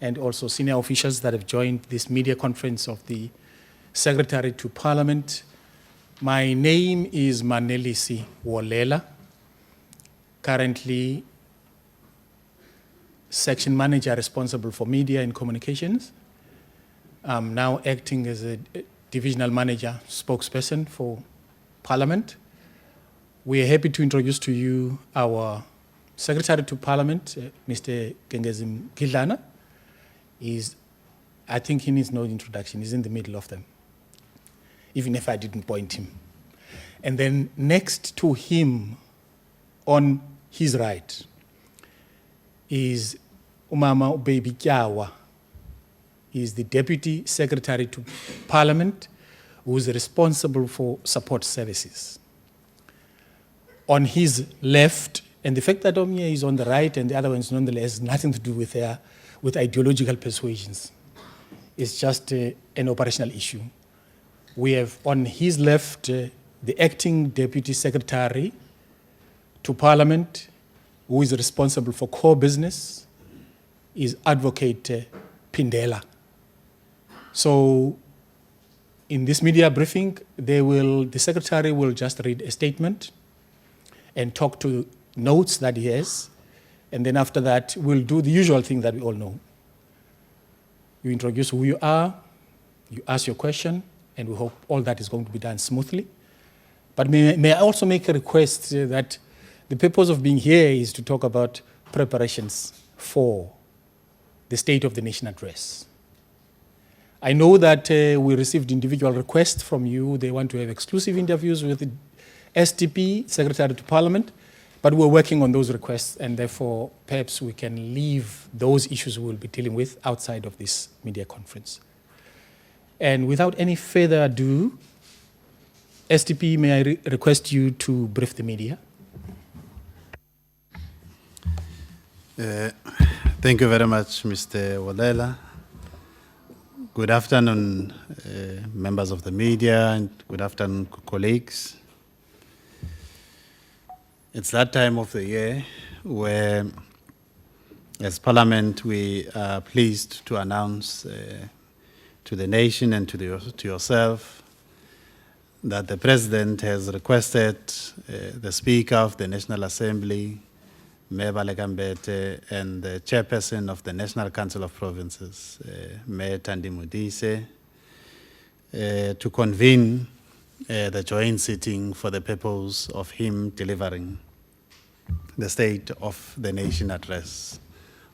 and also senior officials that have joined this media conference of the Secretary to Parliament. My name is Manelisi Wolela, currently Section Manager responsible for media and communications. I'm now acting as a Divisional Manager spokesperson for Parliament. We are happy to introduce to you our Secretary to Parliament, Mr. Kengezim Gidlana. I think he needs no introduction. He's in the middle of them, even if I didn't point him. And then next to him, on his right, is Umama Baby Kyawa. He is the Deputy Secretary to Parliament, who is responsible for support services. On his left, and the fact that Omia is on the right and the other one is nonetheless has nothing to do with ideological persuasions. It's just an operational issue. We have on his left the Acting Deputy Secretary to Parliament, who is responsible for core business, is Advocate Pindela. So in this media briefing, the Secretary will just read a statement and talk to notes that he has, and then after that, we'll do the usual thing that we all know. You introduce who you are, you ask your question, and we hope all that is going to be done smoothly. But may I also make a request that the purpose of being here is to talk about preparations for the State of the Nation address. I know that we received individual requests from you. They want to have exclusive interviews with the STP, Secretary to Parliament, but we're working on those requests, and therefore perhaps we can leave those issues we'll be dealing with outside of this media conference. And without any further ado, STP, may I request you to brief the media? Thank you very much, Mr. Wolela. Good afternoon, members of the media, and good afternoon, colleagues. It's that time of the year where, as Parliament, we are pleased to announce to the nation and to yourself that the President has requested the Speaker of the National Assembly, Mayor Lekambete, and the Chairperson of the National Council of Provinces, Mayor Thandi Modise, to convene the joint sitting for the purpose of him delivering the State of the Nation address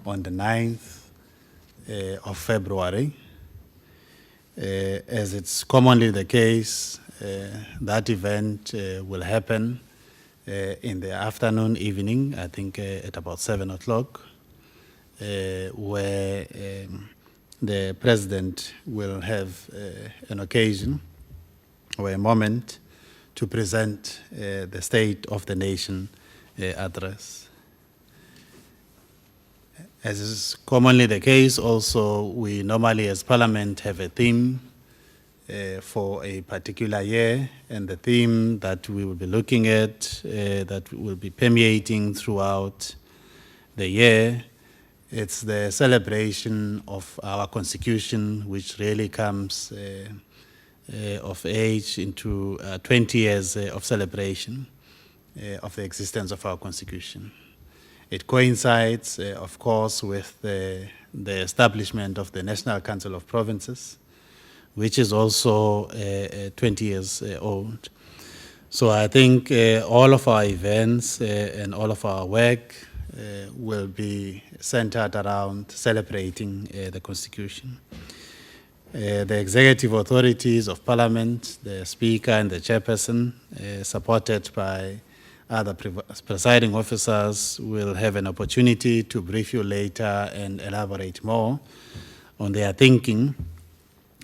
on the 9th of February. As it's commonly the case, that event will happen in the afternoon, evening, I think at about 7 o'clock, where the President will have an occasion or a moment to present the State of the Nation address. As is commonly the case, also, we normally as Parliament have a theme for a particular year, and the theme that we will be looking at, that will be permeating throughout the year, it's the celebration of our Constitution, which really comes of age into 20 years of celebration of the existence of our Constitution. It coincides, of course, with the establishment of the National Council of Provinces, which is also 20 years old. So I think all of our events and all of our work will be centered around celebrating the Constitution. The executive authorities of Parliament, the Speaker and the Chairperson, supported by other presiding officers, will have an opportunity to brief you later and elaborate more on their thinking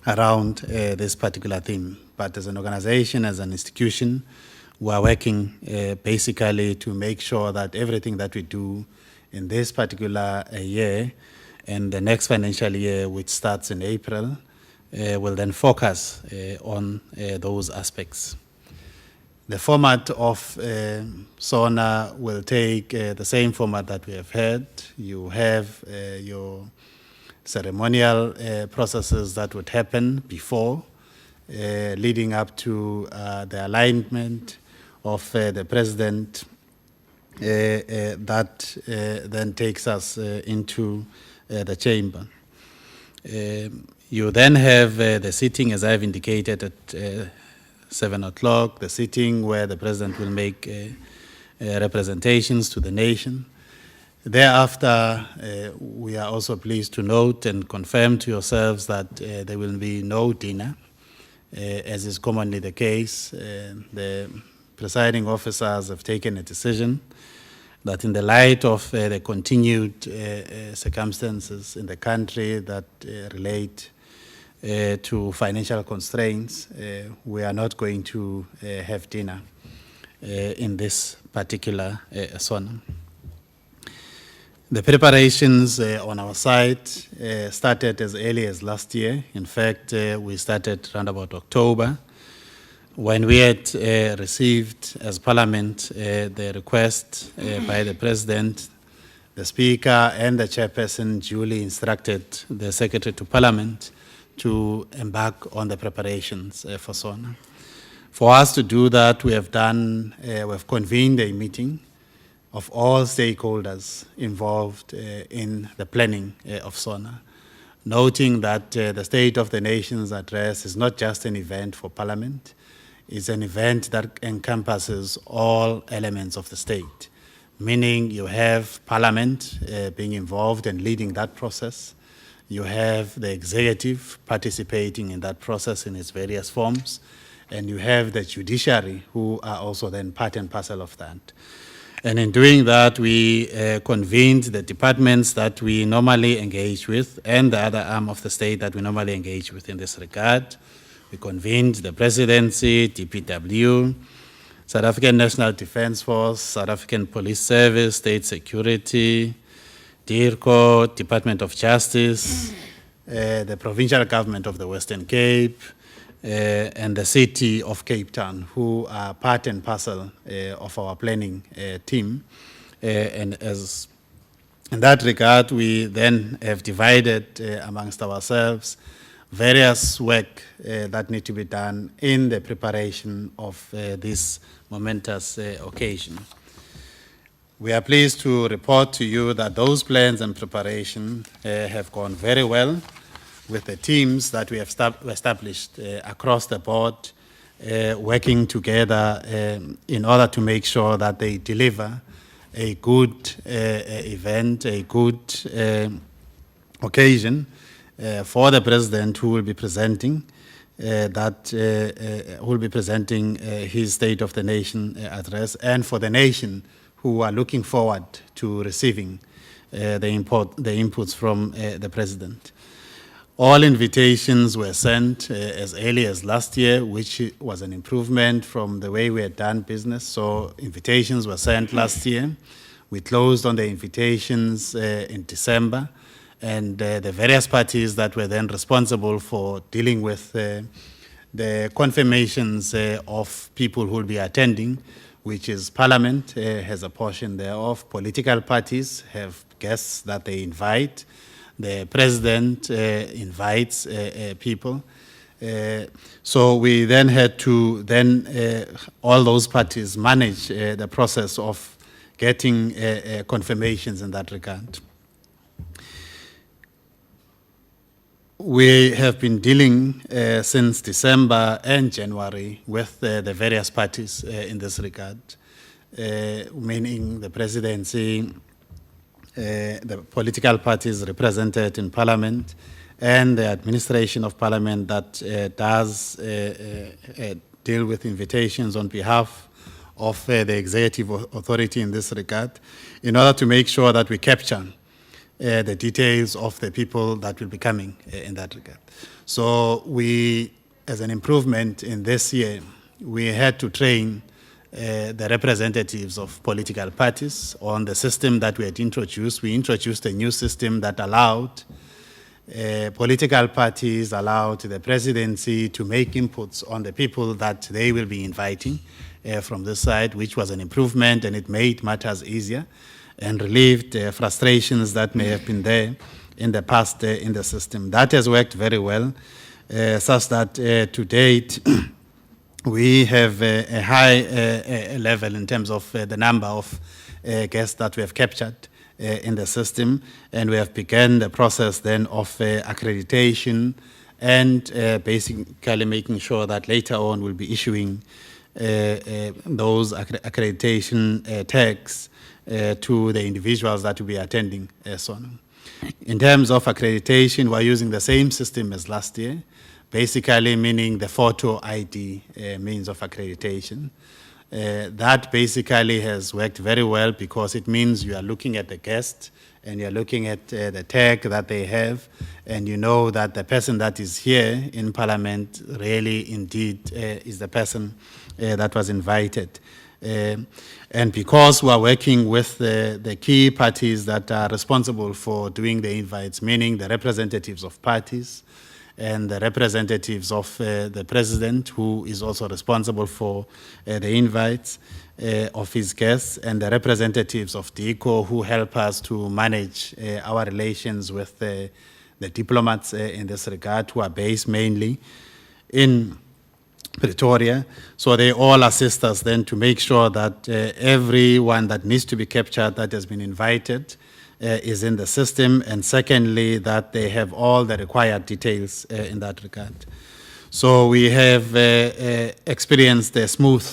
around this particular theme. But as an organization, as an institution, we are working basically to make sure that everything that we do in this particular year and the next financial year, which starts in April, will then focus on those aspects. The format of SONA will take the same format that we have had. You have your ceremonial processes that would happen before, leading up to the alignment of the president that then takes us into the chamber. You then have the sitting, as I've indicated, at 7 o'clock, the sitting where the president will make representations to the nation. Thereafter, we are also pleased to note and confirm to yourselves that there will be no dinner, as is commonly the case. The presiding officers have taken a decision that in the light of the continued circumstances in the country that relate to financial constraints, we are not going to have dinner in this particular SONA. The preparations on our side started as early as last year. In fact, we started around about October, when we had received as Parliament the request by the President. The Speaker and the Chairperson duly instructed the Secretary to Parliament to embark on the preparations for SONA. For us to do that, we have convened a meeting of all stakeholders involved in the planning of SONA, noting that the State of the Nation's address is not just an event for Parliament, it's an event that encompasses all elements of the state, meaning you have Parliament being involved and leading that process. You have the executive participating in that process in its various forms, and you have the judiciary who are also then part and parcel of that. And in doing that, we convened the departments that we normally engage with and the other arm of the state that we normally engage with in this regard. We convened the Presidency, DPW, South African National Defence Force, South African Police Service, State Security, DIRCO, Department of Justice, the provincial government of the Western Cape, and the city of Cape Town, who are part and parcel of our planning team. And as in that regard, we then have divided amongst ourselves various work that need to be done in the preparation of this momentous occasion. We are pleased to report to you that those plans and preparation have gone very well, with the teams that we have established across the board, working together in order to make sure that they deliver a good event, a good occasion for the President who will be presenting his State of the Nation address, and for the nation who are looking forward to receiving the inputs from the President. All invitations were sent as early as last year, which was an improvement from the way we had done business. So invitations were sent last year. We closed on the invitations in December, and the various parties that were then responsible for dealing with the confirmations of people who will be attending, which is Parliament has a portion thereof. Political parties have guests that they invite. The President invites people. So we then had to all those parties manage the process of getting confirmations in that regard. We have been dealing since December and January with the various parties in this regard, meaning the Presidency, the political parties represented in Parliament, and the administration of Parliament that does deal with invitations on behalf of the executive authority in this regard, in order to make sure that we capture the details of the people that will be coming in that regard. So we, as an improvement in this year, we had to train the representatives of political parties on the system that we had introduced. We introduced a new system that allowed political parties, allowed the Presidency to make inputs on the people that they will be inviting from this side, which was an improvement, and it made matters easier and relieved frustrations that may have been there in the past in the system. That has worked very well, such that to date, we have a high level in terms of the number of guests that we have captured in the system, and we have begun the process then of accreditation and basically making sure that later on we'll be issuing those accreditation tags to the individuals that will be attending SONA. In terms of accreditation, we're using the same system as last year, basically meaning the photo ID means of accreditation. That basically has worked very well because it means you are looking at the guest and you're looking at the tag that they have, and you know that the person that is here in Parliament really indeed is the person that was invited. And because we're working with the key parties that are responsible for doing the invites, meaning the representatives of parties and the representatives of the president, who is also responsible for the invites of his guests, and the representatives of DICO, who help us to manage our relations with the diplomats in this regard, who are based mainly in Pretoria. So they all assist us then to make sure that everyone that needs to be captured that has been invited is in the system, and secondly, that they have all the required details in that regard. So we have experienced a smooth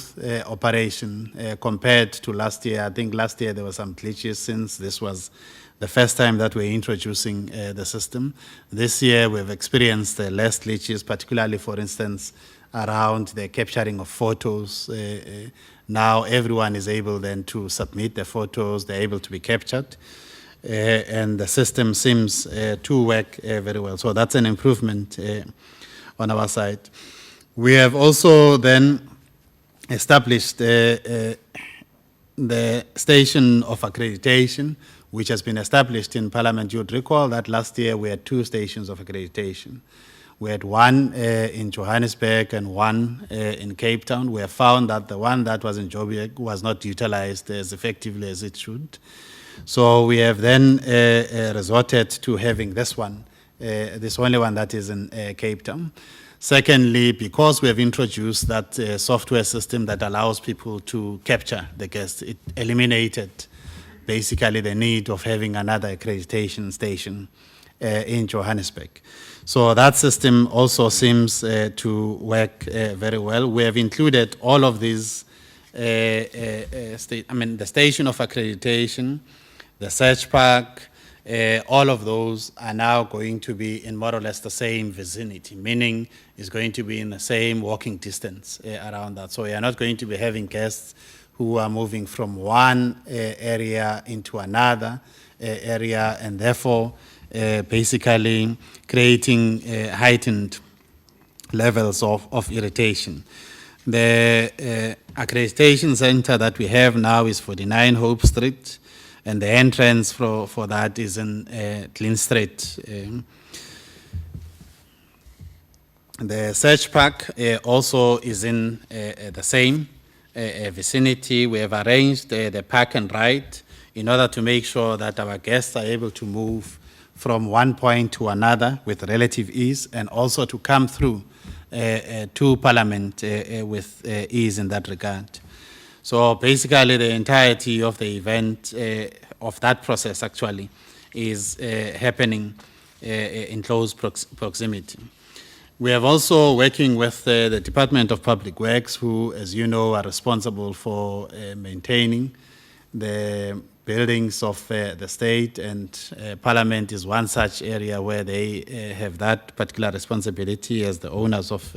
operation compared to last year. I think last year there were some glitches since this was the first time that we're introducing the system. This year we've experienced less glitches, particularly, for instance, around the capturing of photos. Now everyone is able then to submit the photos, they're able to be captured, and the system seems to work very well. So that's an improvement on our side. We have also then established the station of accreditation, which has been established in Parliament. You'd recall that last year we had 2 stations of accreditation. We had one in Johannesburg and one in Cape Town. We have found that the one that was in Joburg was not utilized as effectively as it should. So we have then resorted to having this one, this only one that is in Cape Town. Secondly, because we have introduced that software system that allows people to capture the guests, it eliminated basically the need of having another accreditation station in Johannesburg. So that system also seems to work very well. We have included all of these, the station of accreditation, the search park, all of those are now going to be in more or less the same vicinity, meaning it's going to be in the same walking distance around that. So we are not going to be having guests who are moving from one area into another area, and therefore basically creating heightened levels of irritation. The accreditation center that we have now is 49 Hope Street, and the entrance for that is in Clean Street. The search park also is in the same vicinity. We have arranged the park and ride in order to make sure that our guests are able to move from one point to another with relative ease, and also to come through to Parliament with ease in that regard. So basically the entirety of the event, of that process actually, is happening in close proximity. We have also working with the Department of Public Works, who, as you know, are responsible for maintaining the buildings of the state, and Parliament is one such area where they have that particular responsibility as the owners of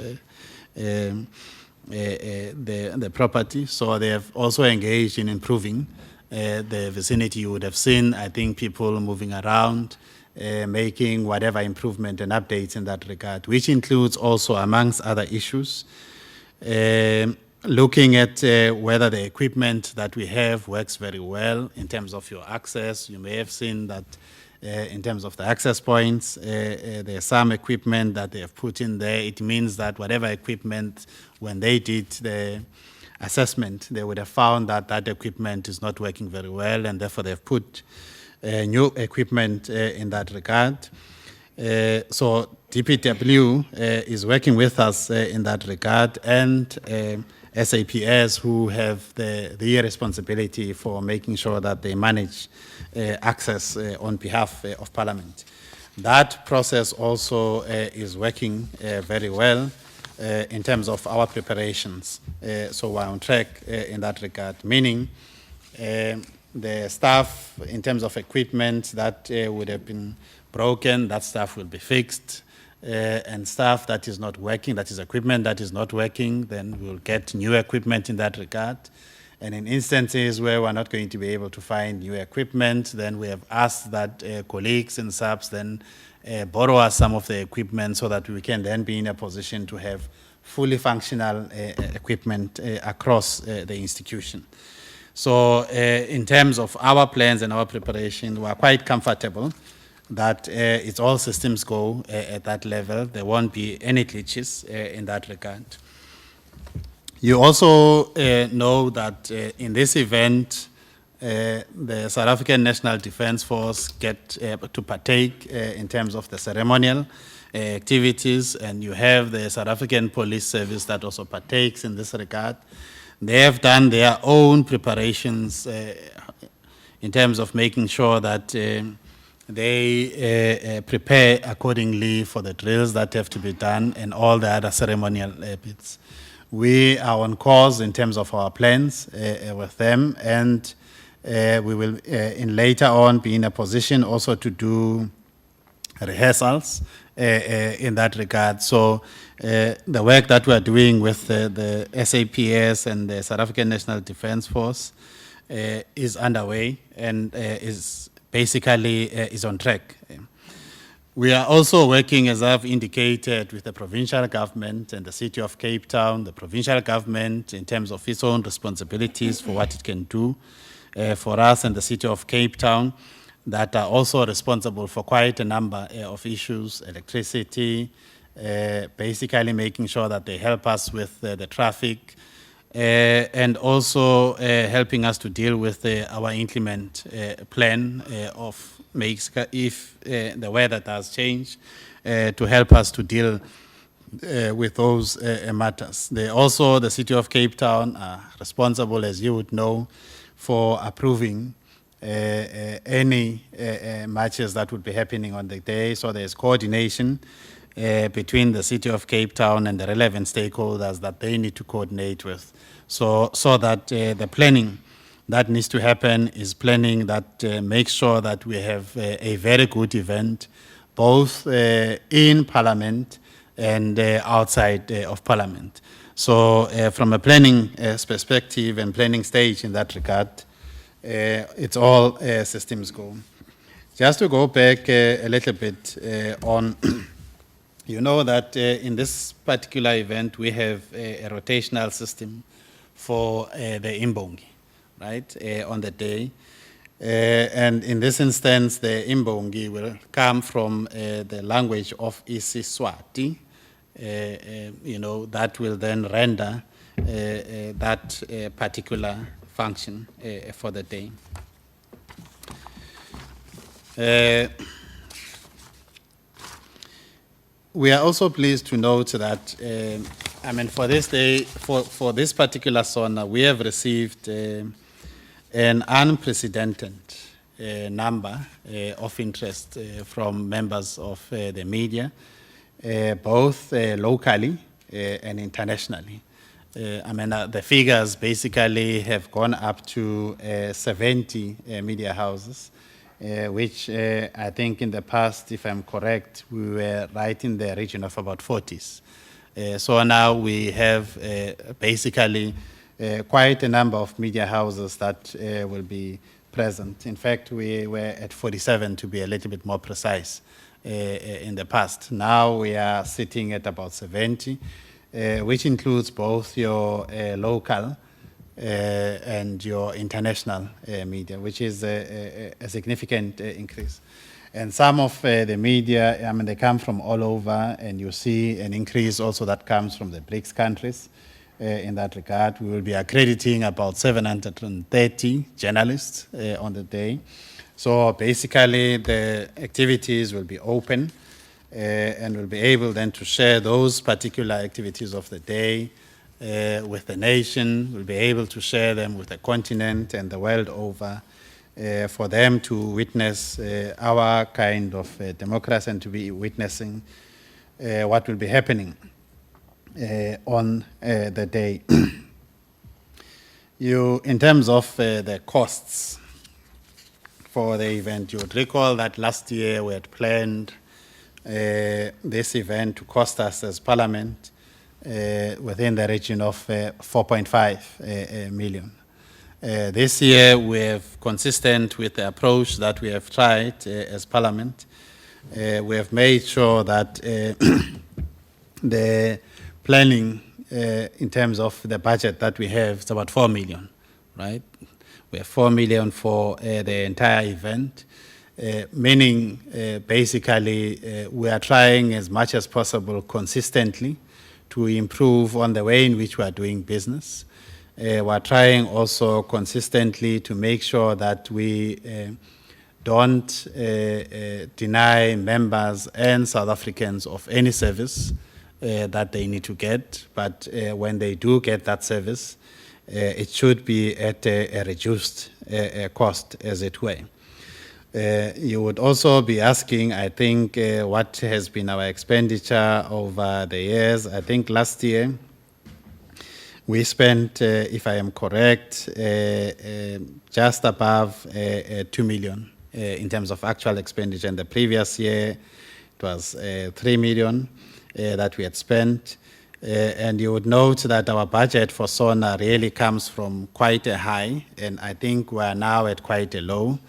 the property. So they have also engaged in improving the vicinity. You would have seen, I think, people moving around, making whatever improvement and updates in that regard, which includes also, amongst other issues, looking at whether the equipment that we have works very well in terms of your access. You may have seen that in terms of the access points, there's some equipment that they have put in there. It means that whatever equipment, when they did the assessment, they would have found that that equipment is not working very well, and therefore they've put new equipment in that regard. So DPW is working with us in that regard, and SAPS, who have the responsibility for making sure that they manage access on behalf of Parliament. That process also is working very well in terms of our preparations. So we're on track in that regard, meaning the staff, in terms of equipment that would have been broken, that stuff will be fixed. And stuff that is not working, that is equipment that is not working, then we'll get new equipment in that regard. And in instances where we're not going to be able to find new equipment, then we have asked that colleagues and subs then borrow us some of the equipment so that we can then be in a position to have fully functional equipment across the institution. So in terms of our plans and our preparation, we're quite comfortable that it's all systems go at that level. There won't be any glitches in that regard. You also know that in this event, the South African National Defence Force get to partake in terms of the ceremonial activities, and you have the South African Police Service that also partakes in this regard. They have done their own preparations in terms of making sure that they prepare accordingly for the drills that have to be done and all the other ceremonial bits. We are on course in terms of our plans with them, and we will in later on be in a position also to do rehearsals in that regard. So the work that we are doing with the SAPS and the South African National Defence Force is underway and is basically is on track. We are also working, as I've indicated, with the provincial government and the City of Cape Town, the provincial government in terms of its own responsibilities for what it can do for us, and the City of Cape Town that are also responsible for quite a number of issues, electricity, basically making sure that they help us with the traffic, and also helping us to deal with our increment plan of makes if the weather does change, to help us to deal with those matters. Also, the City of Cape Town are responsible, as you would know, for approving any matches that would be happening on the day. So there's coordination between the City of Cape Town and the relevant stakeholders that they need to coordinate with, so that the planning that needs to happen is planning that makes sure that we have a very good event, both in Parliament and outside of Parliament. So from a planning perspective and planning stage in that regard, it's all systems go. Just to go back a little bit on, you know that in this particular event, we have a rotational system for the Imbongi, right, on the day. And in this instance, the Imbongi will come from the language of isiSwati, you know, that will then render that particular function for the day. We are also pleased to note that, I mean, for this day, for this particular SONA, we have received an unprecedented number of interest from members of the media, both locally and internationally. I mean, the figures basically have gone up to 70 media houses, which I think in the past, if I'm correct, we were right in the region of about 40s. So now we have basically quite a number of media houses that will be present. In fact, we were at 47 to be a little bit more precise in the past. Now we are sitting at about 70, which includes both your local and your international media, which is a significant increase. And some of the media, I mean, they come from all over, and you see an increase also that comes from the BRICS countries. In that regard, we will be accrediting about 730 journalists on the day. So basically, the activities will be open and we'll be able then to share those particular activities of the day with the nation. We'll be able to share them with the continent and the world over for them to witness our kind of democracy and to be witnessing what will be happening on the day. In terms of the costs for the event, you would recall that last year we had planned this event to cost us as Parliament within the region of 4.5 million. This year, we have, consistent with the approach that we have tried as Parliament, we have made sure that the planning in terms of the budget that we have is about 4 million, right? We have 4 million for the entire event, meaning basically we are trying as much as possible consistently to improve on the way in which we are doing business. We're trying also consistently to make sure that we don't deny members and South Africans of any service that they need to get, but when they do get that service, it should be at a reduced cost, as it were. You would also be asking, I think, what has been our expenditure over the years. I think last year we spent, if I am correct, just above 2 million in terms of actual expenditure. In the previous year, it was 3 million that we had spent. And you would note that our budget for SONA really comes from quite a high, and I think we are now at quite a low.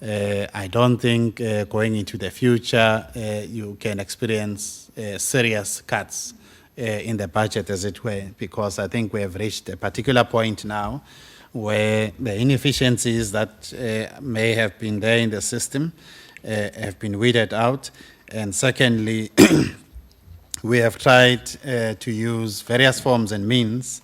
I don't think going into the future you can experience serious cuts in the budget, as it were, because I think we have reached a particular point now where the inefficiencies that may have been there in the system have been weeded out. And secondly, we have tried to use various forms and means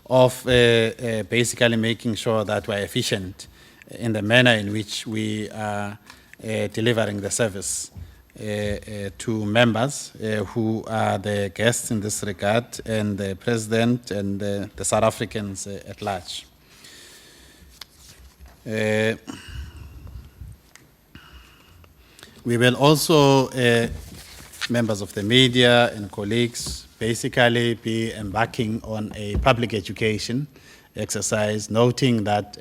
of basically making sure that we're efficient in the manner in which we are delivering the service to members who are the guests in this regard, and the President and the South Africans at large. We will also, members of the media and colleagues, basically be embarking on a public education exercise, noting that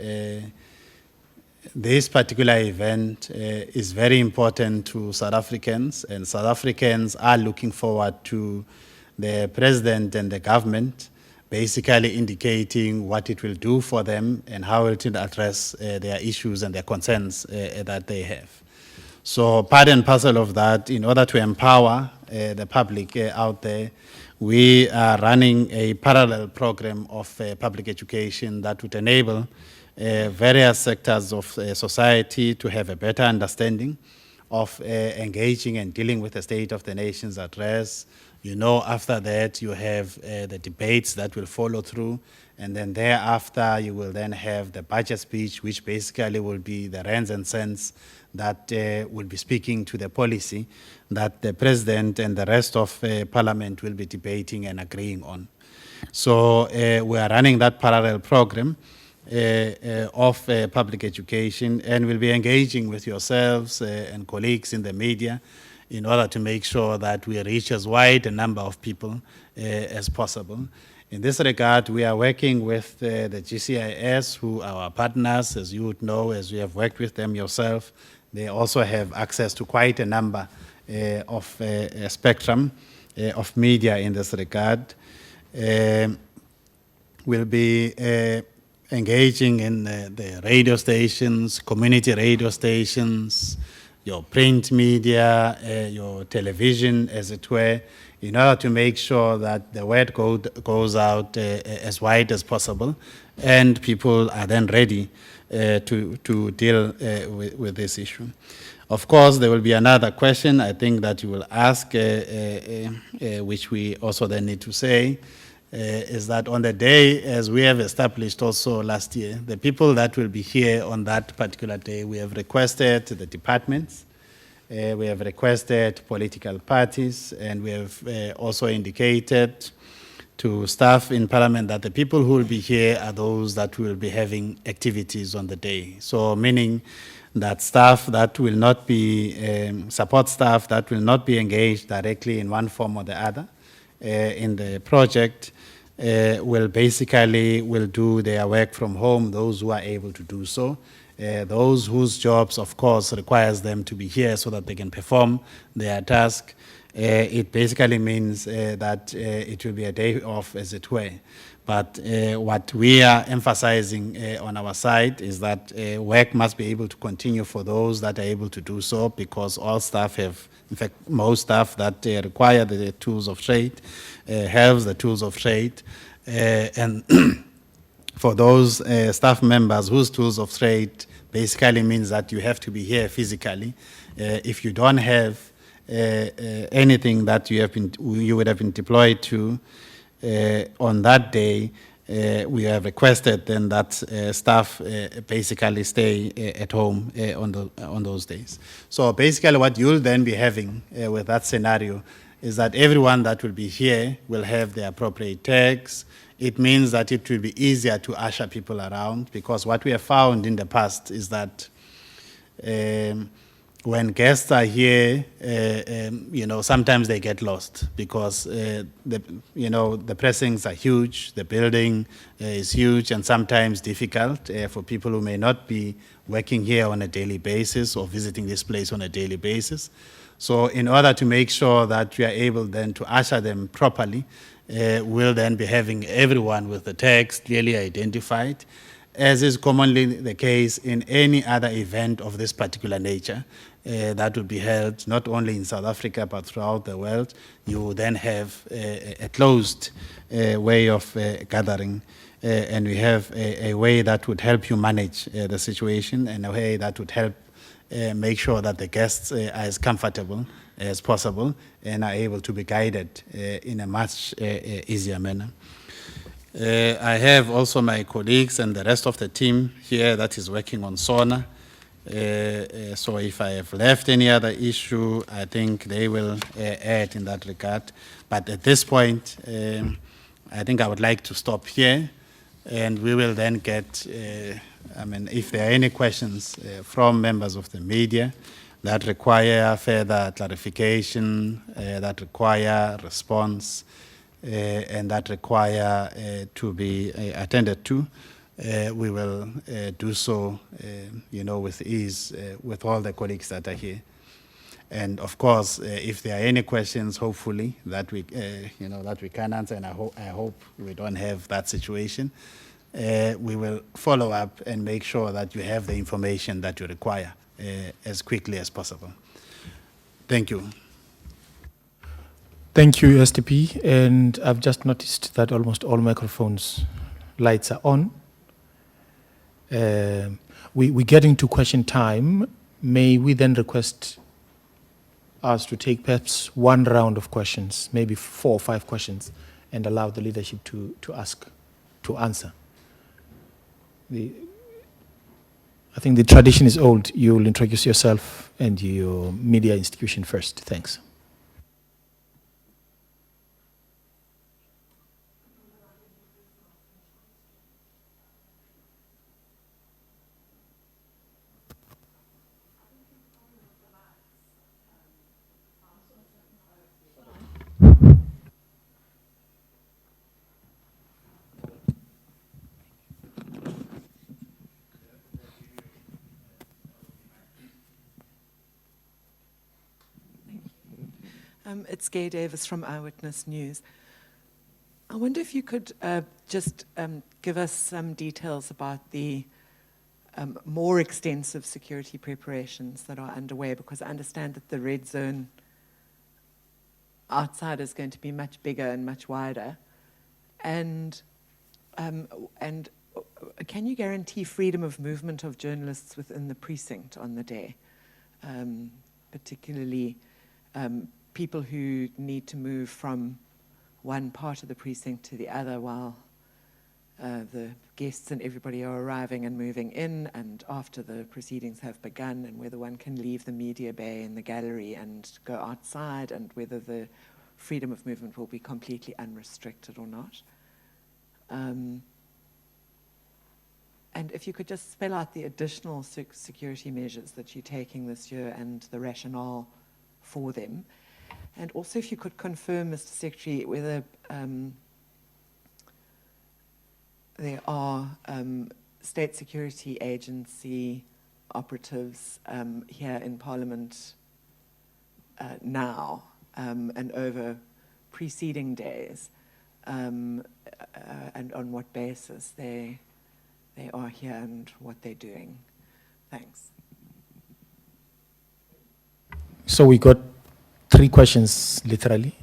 this particular event is very important to South Africans, and South Africans are looking forward to the President and the government basically indicating what it will do for them and how it will address their issues and their concerns that they have. So part and parcel of that, in order to empower the public out there, we are running a parallel program of public education that would enable various sectors of society to have a better understanding of engaging and dealing with the State of the Nation's address. You know, after that, you have the debates that will follow through, and then thereafter, you will then have the budget speech, which basically will be the rands and cents that will be speaking to the policy that the President and the rest of Parliament will be debating and agreeing on. So we are running that parallel program of public education, and we'll be engaging with yourselves and colleagues in the media in order to make sure that we reach as wide a number of people as possible. In this regard, we are working with the GCIS, who are our partners, as you would know, as we have worked with them yourself. They also have access to quite a number of a spectrum of media in this regard. We'll be engaging in the radio stations, community radio stations, your print media, your television, as it were, in order to make sure that the word goes out as wide as possible, and people are then ready to deal with this issue. Of course, there will be another question, I think, that you will ask, which we also then need to say. is that on the day, as we have established also last year, the people that will be here on that particular day, we have requested the departments, we have requested political parties, and we have also indicated to staff in Parliament that the people who will be here are those that will be having activities on the day. So meaning that staff that will not be, support staff that will not be engaged directly in one form or the other in the project will do their work from home, those who are able to do so. Those whose jobs, of course, requires them to be here so that they can perform their task. It basically means that it will be a day off, as it were. But what we are emphasizing on our side is that work must be able to continue for those that are able to do so, because all staff have, in fact, most staff that require the tools of trade have the tools of trade. And for those staff members whose tools of trade basically means that you have to be here physically. If you don't have anything that you would have been deployed to on that day, we have requested then that staff basically stay at home on those days. So basically what you'll then be having with that scenario is that everyone that will be here will have the appropriate tags. It means that it will be easier to usher people around, because what we have found in the past is that when guests are here, sometimes they get lost because the pressings are huge, the building is huge, and sometimes difficult for people who may not be working here on a daily basis or visiting this place on a daily basis. So in order to make sure that we are able then to usher them properly, we'll then be having everyone with the tags clearly identified, as is commonly the case in any other event of this particular nature that will be held not only in South Africa but throughout the world. You will then have a closed way of gathering, and we have a way that would help you manage the situation, and a way that would help make sure that the guests are as comfortable as possible and are able to be guided in a much easier manner. I have also my colleagues and the rest of the team here that is working on SONA. So if I have left any other issue, I think they will add in that regard. But at this point, I think I would like to stop here, and we will then get, if there are any questions from members of the media that require further clarification, that require response, and that require to be attended to, we will do so, with ease with all the colleagues that are here. And of course, if there are any questions, hopefully that we, that we can answer, and I hope we don't have that situation, we will follow up and make sure that you have the information that you require as quickly as possible. Thank you. Thank you, STP. And I've just noticed that almost all microphones lights are on. We're getting to question time. May we then request us to take perhaps one round of questions, maybe 4 or 5 questions, and allow the leadership to answer. I think the tradition is old. You'll introduce yourself and your media institution first. Thanks. It's Gay Davis from Eyewitness News. I wonder if you could just give us some details about the more extensive security preparations that are underway, because I understand that the red zone outside is going to be much bigger and much wider. And can you guarantee freedom of movement of journalists within the precinct on the day, particularly people who need to move from one part of the precinct to the other while the guests and everybody are arriving and moving in, and after the proceedings have begun, and whether one can leave the media bay in the gallery and go outside, and whether the freedom of movement will be completely unrestricted or not. And if you could just spell out the additional security measures that you're taking this year and the rationale for them. And also if you could confirm, Mr. Secretary, whether there are state security agency operatives here in Parliament now and over preceding days, and on what basis they are here and what they're doing. Thanks. So we got 3 questions, literally.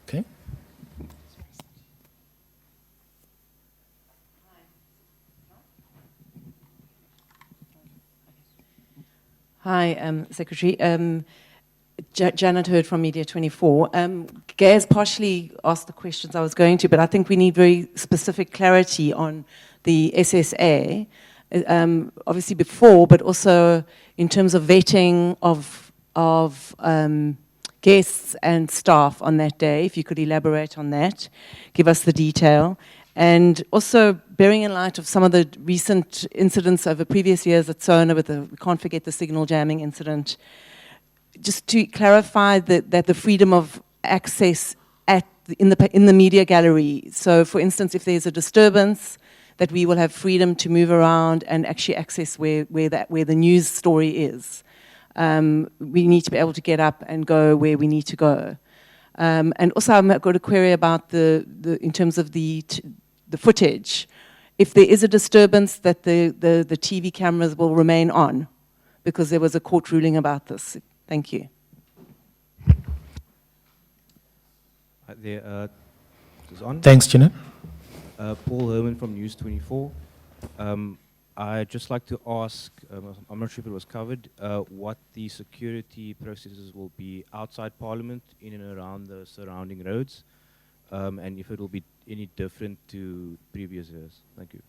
Okay. Hi, Secretary. Janet Heard from Media 24. Gaz partially asked the questions I was going to, but I think we need very specific clarity on the SSA, obviously before, but also in terms of vetting of guests and staff on that day. If you could elaborate on that, give us the detail. And also bearing in light of some of the recent incidents over previous years at SONA, with we can't forget the signal jamming incident, just to clarify that the freedom of access in the media gallery. So for instance, if there's a disturbance, that we will have freedom to move around and actually access where the news story is. We need to be able to get up and go where we need to go. And also I've got a query about in terms of the footage. If there is a disturbance, that the TV cameras will remain on, because there was a court ruling about this. Thank you. Thanks, Janet. Paul Herman from News 24. I'd just like to ask, I'm not sure if it was covered, what the security processes will be outside Parliament, in and around the surrounding roads, and if it will be any different to previous years. Thank you.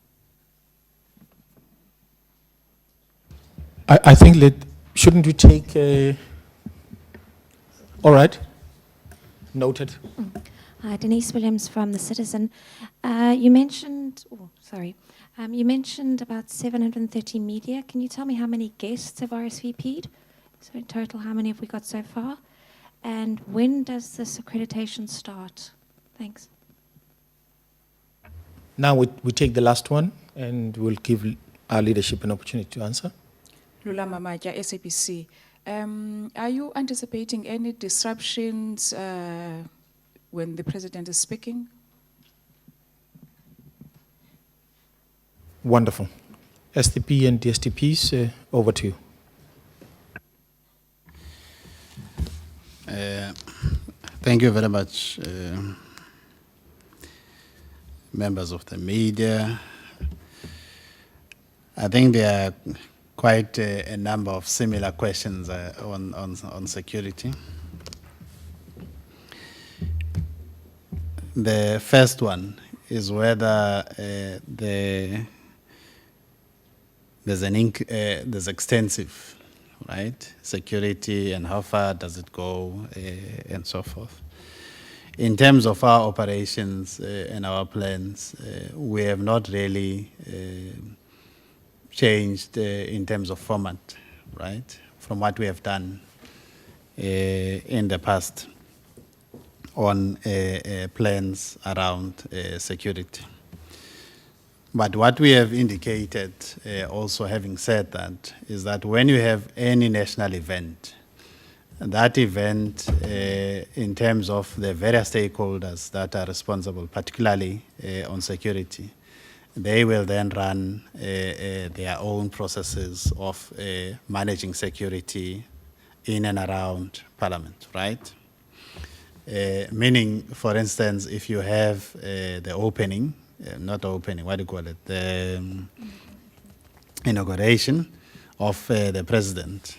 I think shouldn't we take... all right. Noted. Denise Williams from The Citizen. You mentioned, you mentioned about 730 media. Can you tell me how many guests have RSVP'd? So in total, how many have we got so far? And when does this accreditation start? Thanks. Now we take the last one, and we'll give our leadership an opportunity to answer. Lula Mamaja, SABC. Are you anticipating any disruptions when the president is speaking? Wonderful. STP and DSTPs, over to you. Thank you very much, members of the media. I think there are quite a number of similar questions on security. The first one is whether there's extensive, right, security, and how far does it go, and so forth. In terms of our operations and our plans, we have not really changed in terms of format, right, from what we have done in the past on plans around security. But what we have indicated, also having said that, is that when you have any national event, that event, in terms of the various stakeholders that are responsible, particularly on security, they will then run their own processes of managing security in and around Parliament, right? Meaning, for instance, if you have the opening, not opening, what do you call it, the inauguration of the president,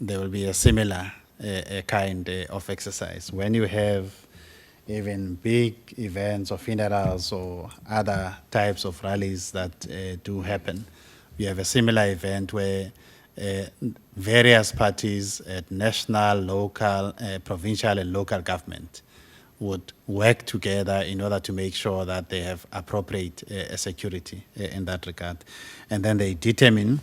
there will be a similar kind of exercise. When you have even big events or funerals or other types of rallies that do happen. We have a similar event where various parties at national, local, provincial, and local government would work together in order to make sure that they have appropriate security in that regard. And then they determine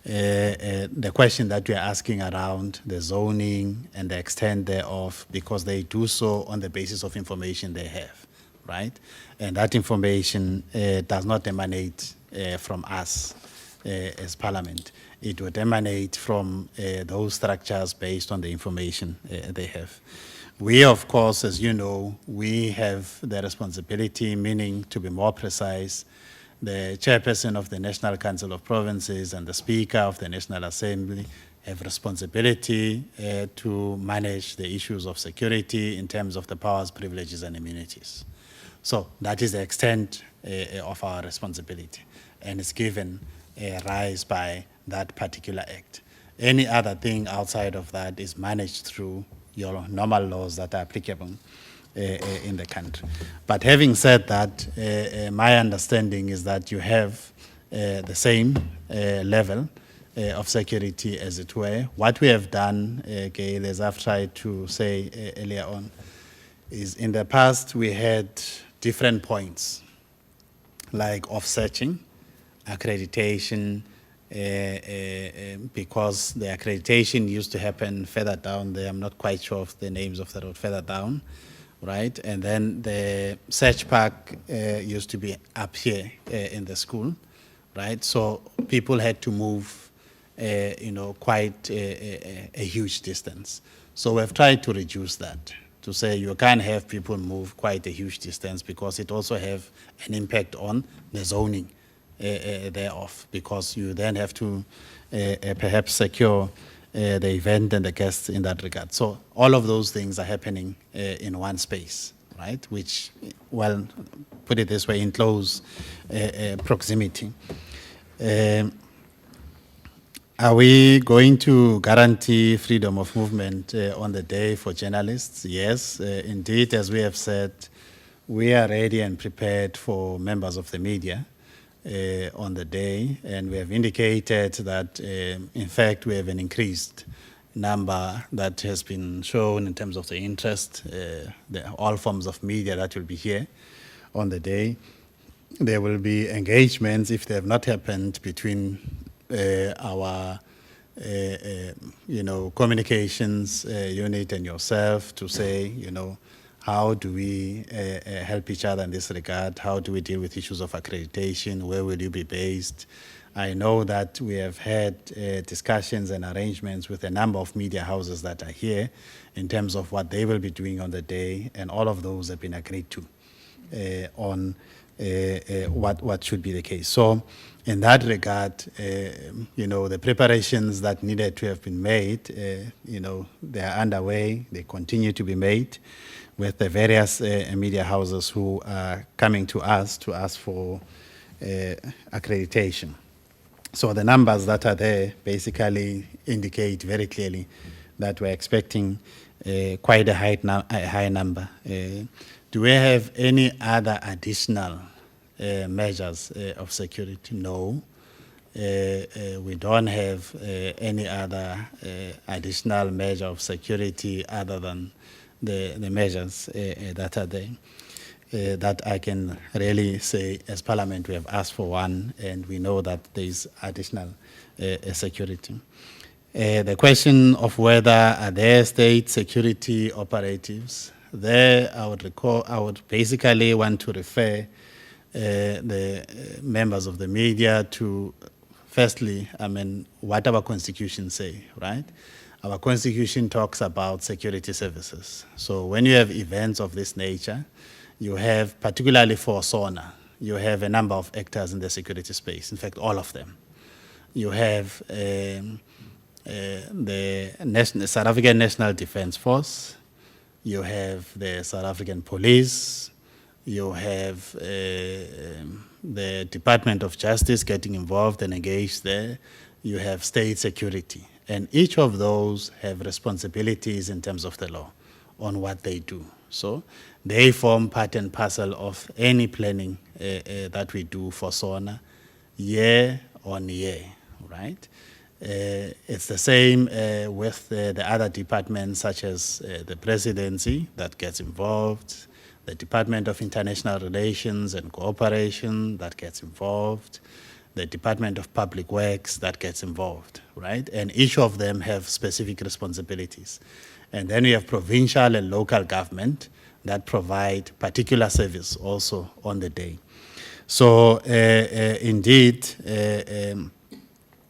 the question that we are asking around the zoning and the extent thereof, because they do so on the basis of information they have, right? And that information does not emanate from us as Parliament. It would emanate from those structures based on the information they have. We, of course, as you know, we have the responsibility, meaning to be more precise, the chairperson of the National Council of Provinces and the Speaker of the National Assembly have responsibility to manage the issues of security in terms of the powers, privileges, and immunities. So that is the extent of our responsibility, and it's given rise by that particular act. Any other thing outside of that is managed through your normal laws that are applicable in the country. But having said that, my understanding is that you have the same level of security, as it were. What we have done, Gail, as I've tried to say earlier on, is in the past we had different points, like of searching, accreditation, because the accreditation used to happen further down there. I'm not quite sure of the names of the road further down, right? And then the search park used to be up here in the school, right? So people had to move, quite a huge distance. So we've tried to reduce that, to say you can't have people move quite a huge distance, because it also have an impact on the zoning thereof, because you then have to perhaps secure the event and the guests in that regard. So all of those things are happening in one space, right? Which, well, put it this way, in close proximity. Are we going to guarantee freedom of movement on the day for journalists? Yes, indeed, as we have said, we are ready and prepared for members of the media on the day, and we have indicated that, in fact, we have an increased number that has been shown in terms of the interest, all forms of media that will be here on the day. There will be engagements, if they have not happened, between our communications unit and yourself, to say, how do we help each other in this regard? How do we deal with issues of accreditation? Where will you be based? I know that we have had discussions and arrangements with a number of media houses that are here in terms of what they will be doing on the day, and all of those have been agreed to on what should be the case. So in that regard, the preparations that needed to have been made, they are underway. They continue to be made with the various media houses who are coming to us to ask for accreditation. So the numbers that are there basically indicate very clearly that we're expecting quite a high number. Do we have any other additional measures of security? No. We don't have any other additional measure of security other than the measures that are there. That I can really say, as Parliament, we have asked for one, and we know that there is additional security. The question of whether are there state security operatives, there I would basically want to refer the members of the media to, firstly, what our constitution say, right? Our constitution talks about security services. So when you have events of this nature, you have, particularly for SONA, you have a number of actors in the security space, in fact, all of them. You have the South African National Defence Force, you have the South African Police, you have the Department of Justice getting involved and engaged there, you have state security. And each of those have responsibilities in terms of the law on what they do, So they form part and parcel of any planning that we do for SONA year on year, right? It's the same with the other departments such as the presidency that gets involved, the Department of International Relations and Cooperation that gets involved, the Department of Public Works that gets involved, right? And each of them have specific responsibilities. And then we have provincial and local government that provide particular service also on the day. So indeed,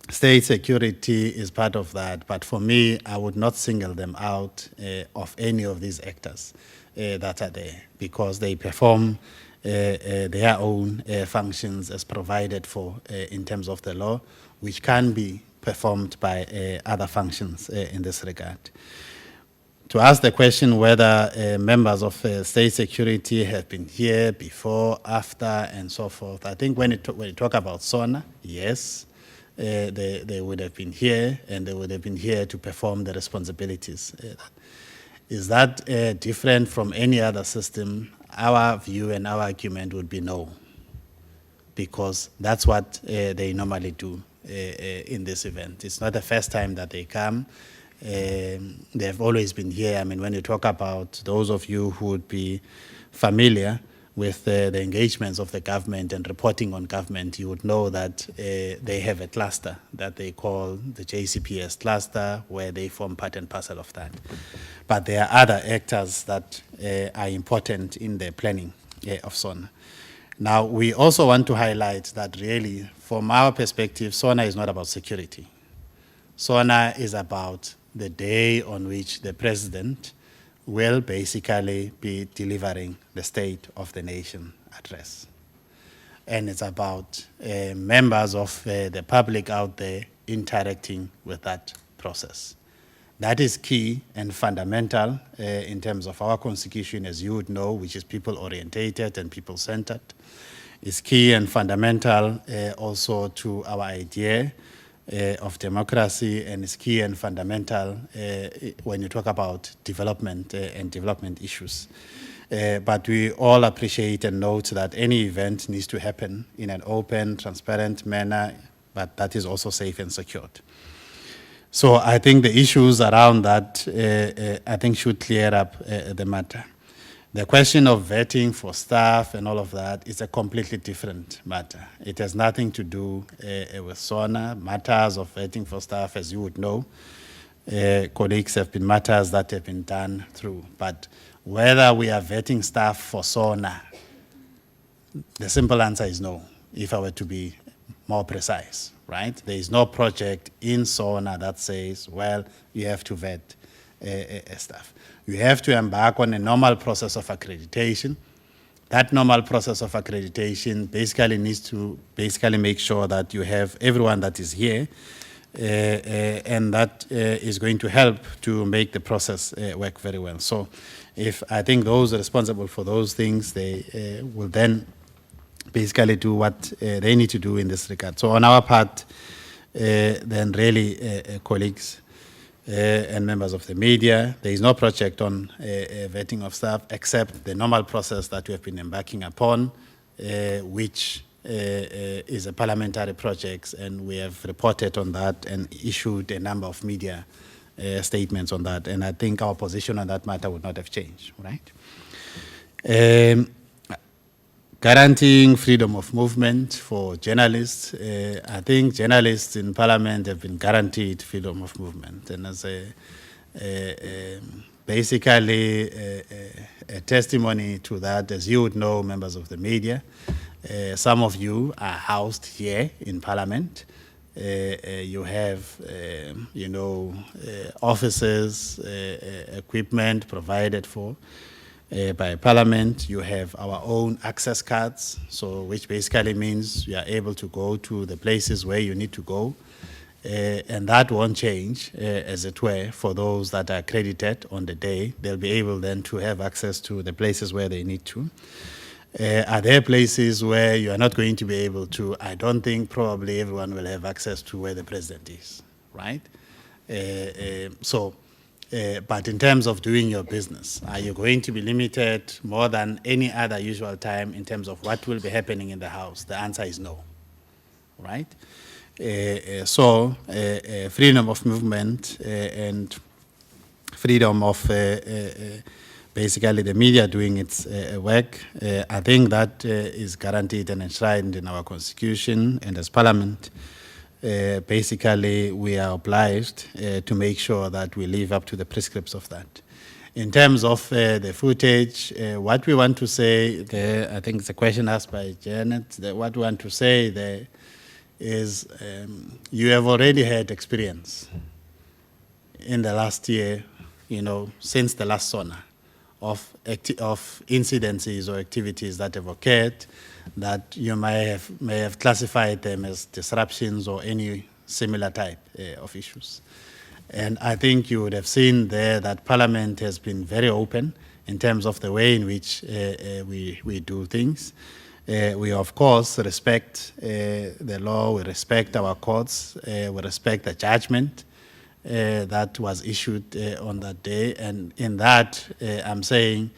state security is part of that, but for me, I would not single them out of any of these actors that are there, because they perform their own functions as provided for in terms of the law, which can be performed by other functions in this regard. To ask the question whether members of state security have been here before, after, and so forth, I think when you talk about SONA, yes, they would have been here, and they would have been here to perform the responsibilities. Is that different from any other system? Our view and our argument would be no, because that's what they normally do in this event. It's not the first time that they come. They've always been here. I mean, when you talk about those of you who would be familiar with the engagements of the government and reporting on government, you would know that they have a cluster that they call the JCPS cluster, where they form part and parcel of that. But there are other actors that are important in the planning of SONA. Now, we also want to highlight that really, from our perspective, SONA is not about security. SONA is about the day on which the president will basically be delivering the State of the Nation address. And it's about members of the public out there interacting with that process. That is key and fundamental in terms of our constitution, as you would know, which is people-orientated and people-centered. It's key and fundamental also to our idea of democracy, and is key and fundamental when you talk about development and development issues. But we all appreciate and note that any event needs to happen in an open, transparent manner, but that is also safe and secured. So I think the issues around that, I think, should clear up the matter. The question of vetting for staff and all of that is a completely different matter. It has nothing to do with SONA. Matters of vetting for staff, as you would know, colleagues, have been matters that have been done through. But whether we are vetting staff for SONA, the simple answer is no, if I were to be more precise, right? There is no project in SONA that says, well, you have to vet staff. You have to embark on a normal process of accreditation. That normal process of accreditation basically needs to make sure that you have everyone that is here, and that is going to help to make the process work very well. So if I think those responsible for those things, they will then basically do what they need to do in this regard. So on our part, then really, colleagues, and members of the media, there is no project on vetting of staff except the normal process that we have been embarking upon, which is a parliamentary project, and we have reported on that and issued a number of media statements on that, and I think our position on that matter would not have changed, right? Guaranteeing freedom of movement for journalists. I think journalists in Parliament have been guaranteed freedom of movement. And as basically a testimony to that, as you would know, members of the media, some of you are housed here in Parliament. You have, offices, equipment provided for by Parliament. You have our own access cards, so which basically means you are able to go to the places where you need to go, and that won't change, as it were, for those that are accredited on the day. They'll be able then to have access to the places where they need to. Are there places where you are not going to be able to? I don't think probably everyone will have access to where the president is, right? So But in terms of doing your business, are you going to be limited more than any other usual time in terms of what will be happening in the house? The answer is no, right? So freedom of movement and freedom of basically the media doing its work, I think that is guaranteed and enshrined in our constitution, and as parliament, basically we are obliged to make sure that we live up to the prescripts of that. In terms of the footage, what we want to say there, I think it's a question asked by Janet, what we want to say there is you have already had experience in the last year, you know, since the last SONA, of incidences or activities that have occurred that you may have classified them as disruptions or any similar type of issues. And I think you would have seen there that Parliament has been very open in terms of the way in which we do things. We, of course, respect the law, we respect our courts, we respect the judgment that was issued on that day. And in that, I'm saying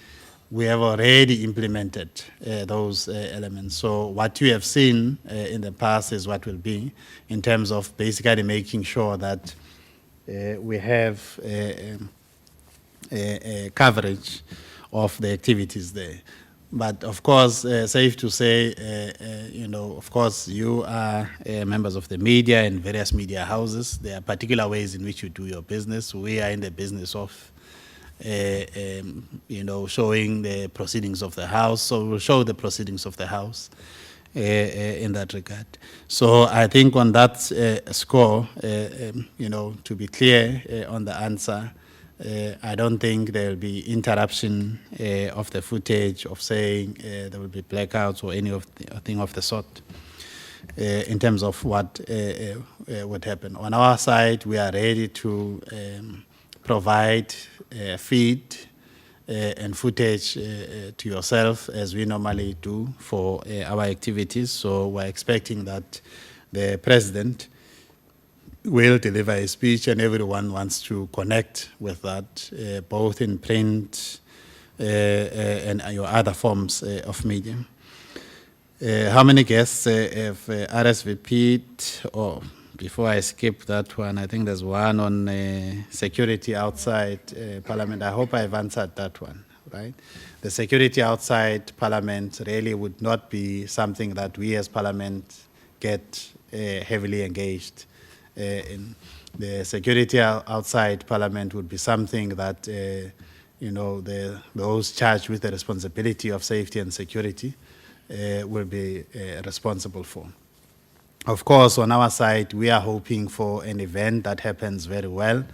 we have already implemented those elements. So what you have seen in the past is what will be in terms of basically making sure that we have coverage of the activities there. But of course, safe to say, you know, of course, you are members of the media and various media houses. There are particular ways in which you do your business. We are in the business of, you know, showing the proceedings of the House. So we'll show the proceedings of the House in that regard. So I think on that score, you know, to be clear on the answer, I don't think there will be interruption of the footage of saying there will be blackouts or any of the thing of the sort in terms of what would happen. On our side, we are ready to provide feed and footage to yourself as we normally do for our activities. So we're expecting that the President will deliver a speech and everyone wants to connect with that, both in print and your other forms of media. How many guests have RSVP'd? Oh, before I skip that one, I think there's one on security outside Parliament. I hope I've answered that one, right? The security outside Parliament really would not be something that we as Parliament get heavily engaged in. The security outside Parliament would be something that, you know, those charged with the responsibility of safety and security will be responsible for. Of course, on our side, we are hoping for an event that happens very well,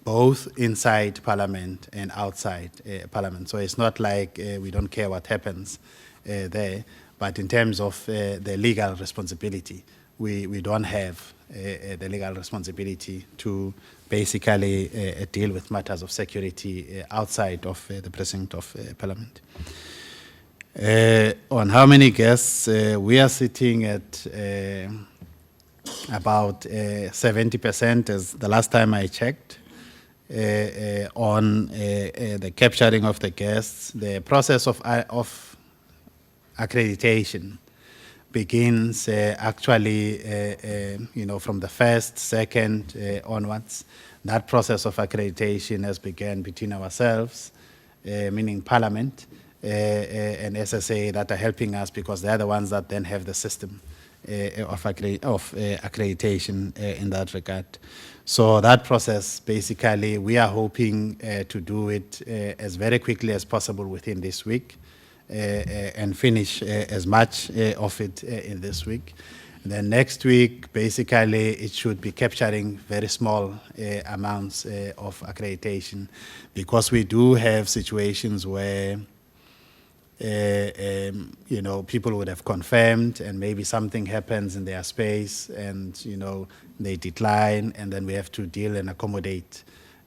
both inside Parliament and outside Parliament. So it's not like we don't care what happens there, but in terms of the legal responsibility, we don't have the legal responsibility to basically deal with matters of security outside of the precinct of Parliament. On how many guests, we are sitting at about 70% as the last time I checked on the capturing of the guests. The process of accreditation begins actually, you know, from the first, second onwards. That process of accreditation has begun between ourselves, meaning Parliament, and SSA that are helping us because they're the ones that then have the system of accreditation in that regard. So that process, basically, we are hoping to do it as very quickly as possible within this week. And finish as much of it in this week. And then next week, basically, it should be capturing very small amounts of accreditation because we do have situations where, you know, people would have confirmed and maybe something happens in their space and, you know, they decline and then we have to deal and accommodate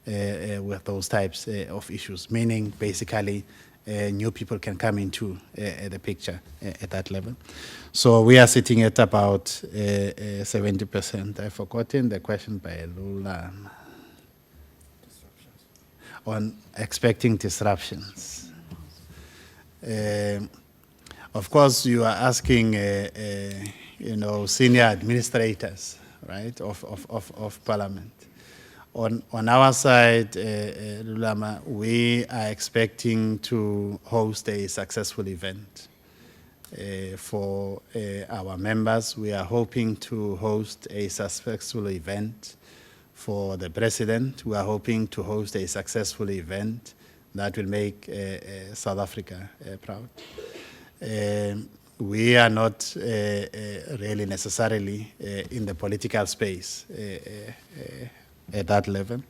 with those types of issues, meaning basically new people can come into the picture at that level. So we are sitting at about 70%. I've forgotten the question by Lula. on expecting disruptions. Of course, you are asking, senior administrators, right, of Parliament. On our side, Lulama, we are expecting to host a successful event for our members. We are hoping to host a successful event for the president. We are hoping to host a successful event that will make South Africa proud. We are not really necessarily in the political space at that level.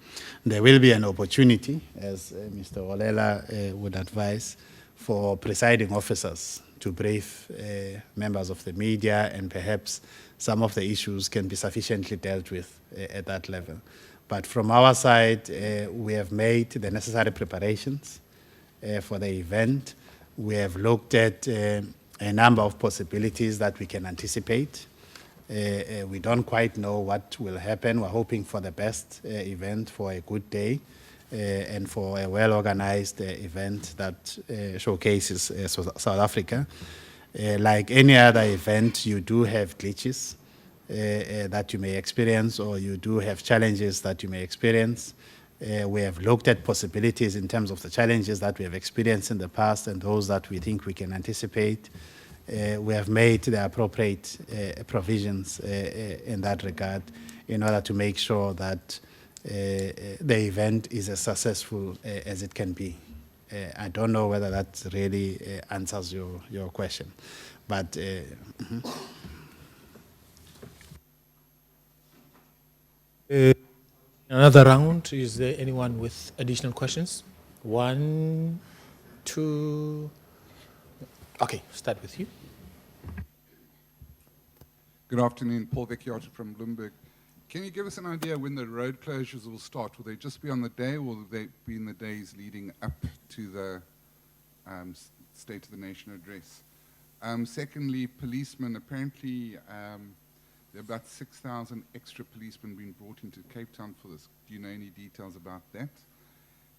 There will be an opportunity, as Mr. Olela would advise, for presiding officers to brief members of the media, and perhaps some of the issues can be sufficiently dealt with at that level. But from our side, we have made the necessary preparations for the event. We have looked at a number of possibilities that we can anticipate. We don't quite know what will happen. We're hoping for the best event, for a good day, and for a well-organized event that showcases South Africa. Like any other event, you do have glitches that you may experience, or you do have challenges that you may experience. We have looked at possibilities in terms of the challenges that we have experienced in the past and those that we think we can anticipate. We have made the appropriate provisions in that regard in order to make sure that the event is as successful as it can be. I don't know whether that really answers your question, but Another round. Is there anyone with additional questions? 1, 2. Okay, start with you. Good afternoon, Paul Vecchiotti from Bloomberg. Can you give us an idea when the road closures will start? Will they just be on the day, or will they be in the days leading up to the State of the Nation address? Secondly, policemen. Apparently, there are about 6,000 extra policemen being brought into Cape Town for this. Do you know any details about that?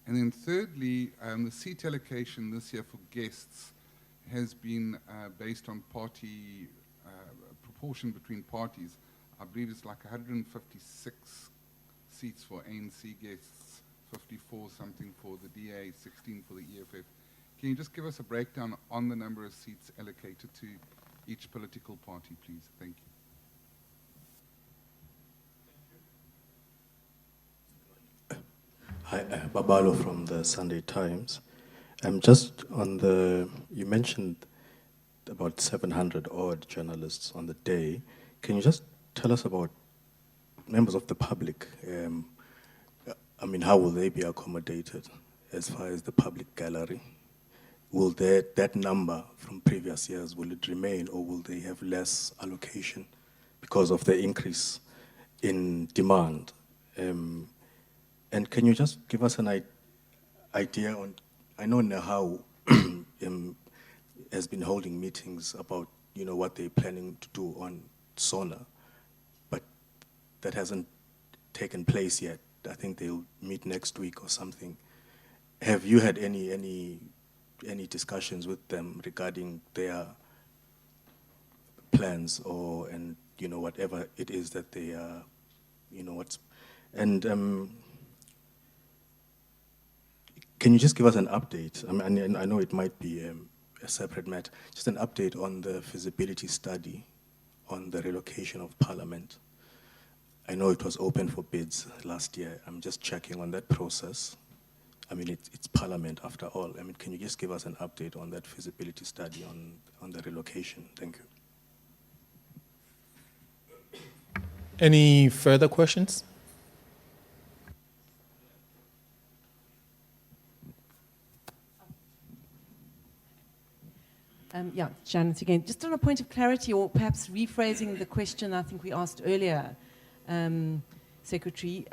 And then thirdly, the seat allocation this year for guests has been based on party proportion between parties. I believe it's like 156 seats for ANC guests, 54 something for the DA, 16 for the EFF. Can you just give us a breakdown on the number of seats allocated to each political party, please? Thank you. Hi, Babalo from the Sunday Times. Just on you mentioned about 700 odd journalists on the day. Can you just tell us about members of the public? How will they be accommodated as far as the public gallery? Will that number from previous years, will it remain, or will they have less allocation because of the increase in demand? And can you just give us an idea on, I know Nahau has been holding meetings about, what they're planning to do on SONA, but that hasn't taken place yet. I think they'll meet next week or something. Have you had any discussions with them regarding their plans and whatever it is that they are, can you just give us an update? I know it might be a separate matter, just an update on the feasibility study on the relocation of Parliament. I know it was open for bids last year. I'm just checking on that process. It's Parliament after all. Can you just give us an update on that feasibility study on the relocation? Thank you. Any further questions? Janet again. Just on a point of clarity, or perhaps rephrasing the question I think we asked earlier, Secretary,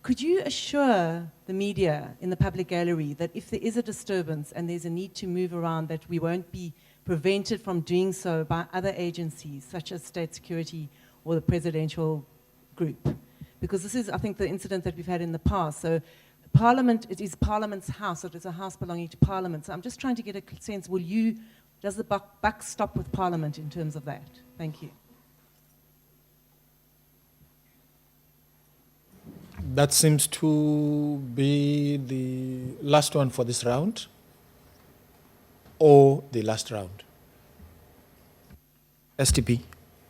could you assure the media in the public gallery that if there is a disturbance and there's a need to move around, that we won't be prevented from doing so by other agencies, such as state security or the presidential group? Because this is, I think, the incident that we've had in the past. So Parliament, it is Parliament's house, it is a house belonging to Parliament. So I'm just trying to get a sense, does the buck stop with Parliament in terms of that? Thank you. That seems to be the last one for this round, or the last round. STP,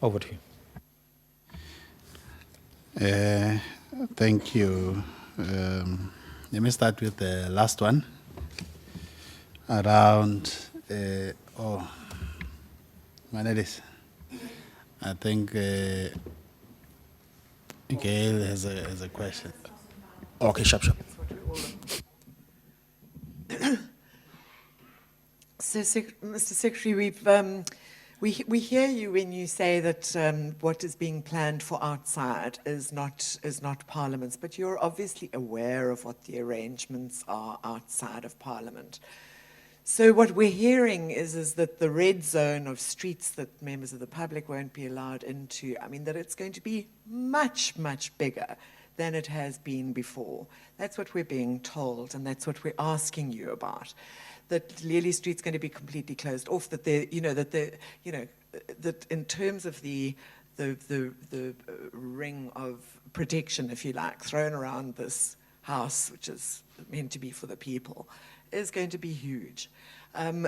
over to you. Thank you. Let me start with the last one. Around, Manelis, I think Gail has a question. Okay, sharp. So, Mr. Secretary, we hear you when you say that what is being planned for outside is not Parliament's, but you're obviously aware of what the arrangements are outside of Parliament. So what we're hearing is that the red zone of streets that members of the public won't be allowed into, I mean, that it's going to be much, much bigger than it has been before. That's what we're being told, and that's what we're asking you about. That Lily Street's going to be completely closed off. That that in terms of the ring of protection, if you like, thrown around this house, which is meant to be for the people, is going to be huge.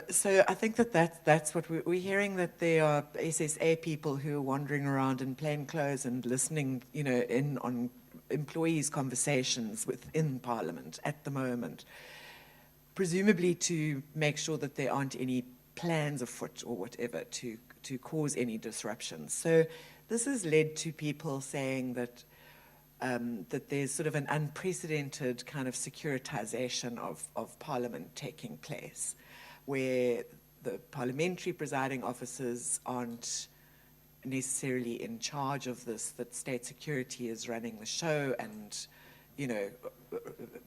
So I think that's what we're hearing, that there are SSA people who are wandering around in plain clothes and listening, in on employees' conversations within Parliament at the moment, presumably to make sure that there aren't any plans afoot or whatever to cause any disruptions. So this has led to people saying that that there's sort of an unprecedented kind of securitization of Parliament taking place, where the parliamentary presiding officers aren't necessarily in charge of this, that state security is running the show and,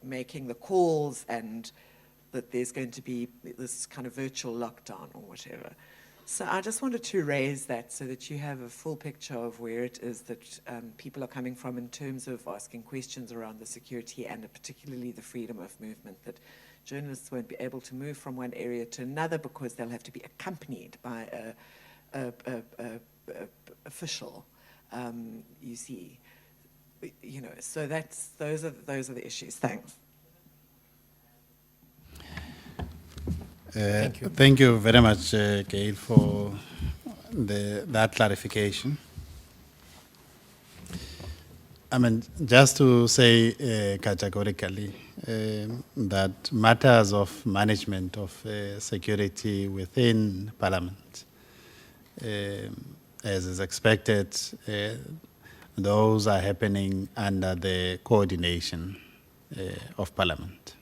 making the calls, and that there's going to be this kind of virtual lockdown or whatever. So I just wanted to raise that so that you have a full picture of where it is that people are coming from in terms of asking questions around the security and particularly the freedom of movement, that journalists won't be able to move from one area to another because they'll have to be accompanied by a official, you see. So those are the issues. Thanks. Thank you. Thank you very much, Gail, for that clarification. I mean, just to say categorically that matters of management of security within Parliament, as is expected, those are happening under the coordination of Parliament,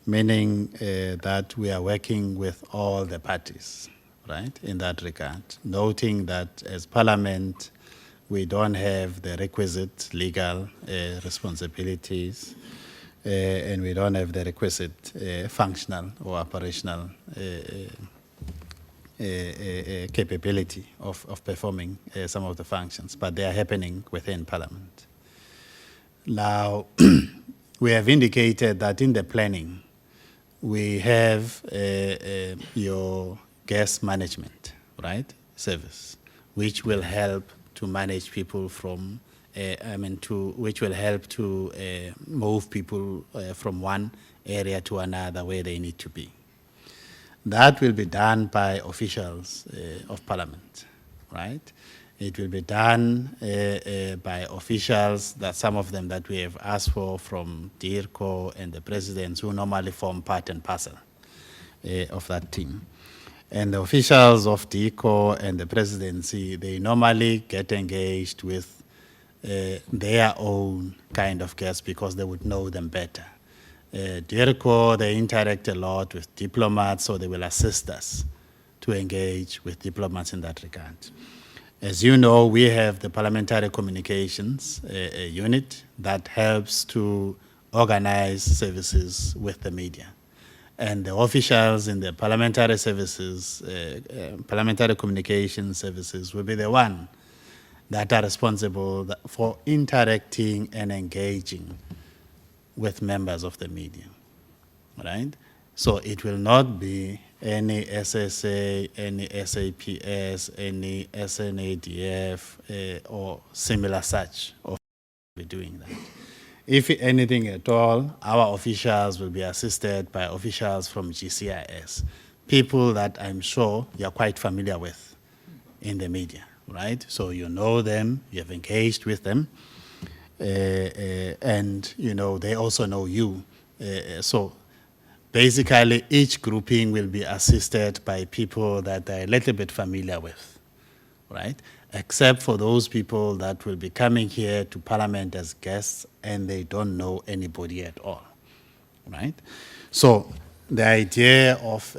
meaning that we are working with all the parties, right, in that regard, noting that as Parliament, we don't have the requisite legal responsibilities, and we don't have the requisite functional or operational capability of performing some of the functions, but they are happening within Parliament. Now, we have indicated that in the planning, we have your gas management, right, service, which will help to manage people from, which will help to move people from one area to another where they need to be. That will be done by officials of Parliament, right? It will be done by officials, that some of them that we have asked for from DIRCO and the presidents, who normally form part and parcel of that team. And the officials of DIRCO and the presidency, they normally get engaged with their own kind of guests because they would know them better. DIRCO, they interact a lot with diplomats, so they will assist us to engage with diplomats in that regard. As you know, we have the Parliamentary Communications unit that helps to organize services with the media. And the officials in the parliamentary services, parliamentary communication services, will be the one that are responsible for interacting and engaging with members of the media, right? So it will not be any SSA, any SAPS, any SNADF, or similar such of be doing that. If anything at all, our officials will be assisted by officials from GCIS, people that I'm sure you're quite familiar with in the media, right? So you know them, you have engaged with them, and you know they also know you. So basically, each grouping will be assisted by people that they're a little bit familiar with, right? Except for those people that will be coming here to Parliament as guests and they don't know anybody at all, right? So the idea of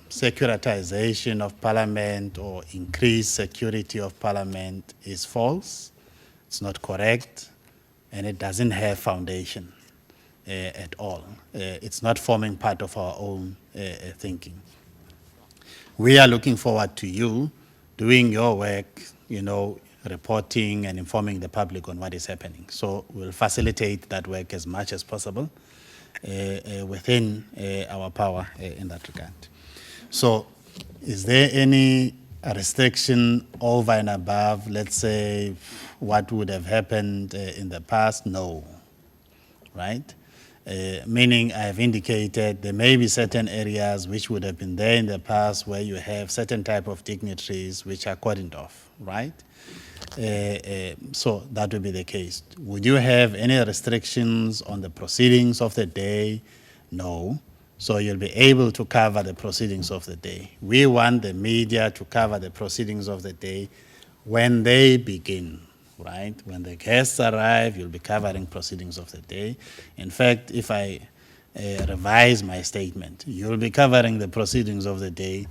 securitization of Parliament or increased security of Parliament is false, it's not correct, and it doesn't have foundation at all. It's not forming part of our own thinking. We are looking forward to you doing your work, you know, reporting and informing the public on what is happening. So we'll facilitate that work as much as possible within our power in that regard. So is there any restriction over and above, let's say, what would have happened in the past? No, right? Meaning I've indicated there may be certain areas which would have been there in the past where you have certain type of dignitaries which are cordoned off, right? So that would be the case. Would you have any restrictions on the proceedings of the day? No. So you'll be able to cover the proceedings of the day. We want the media to cover the proceedings of the day when they begin. Right? When the guests arrive, you'll be covering proceedings of the day. In fact, if I revise my statement, you'll be covering the proceedings of the day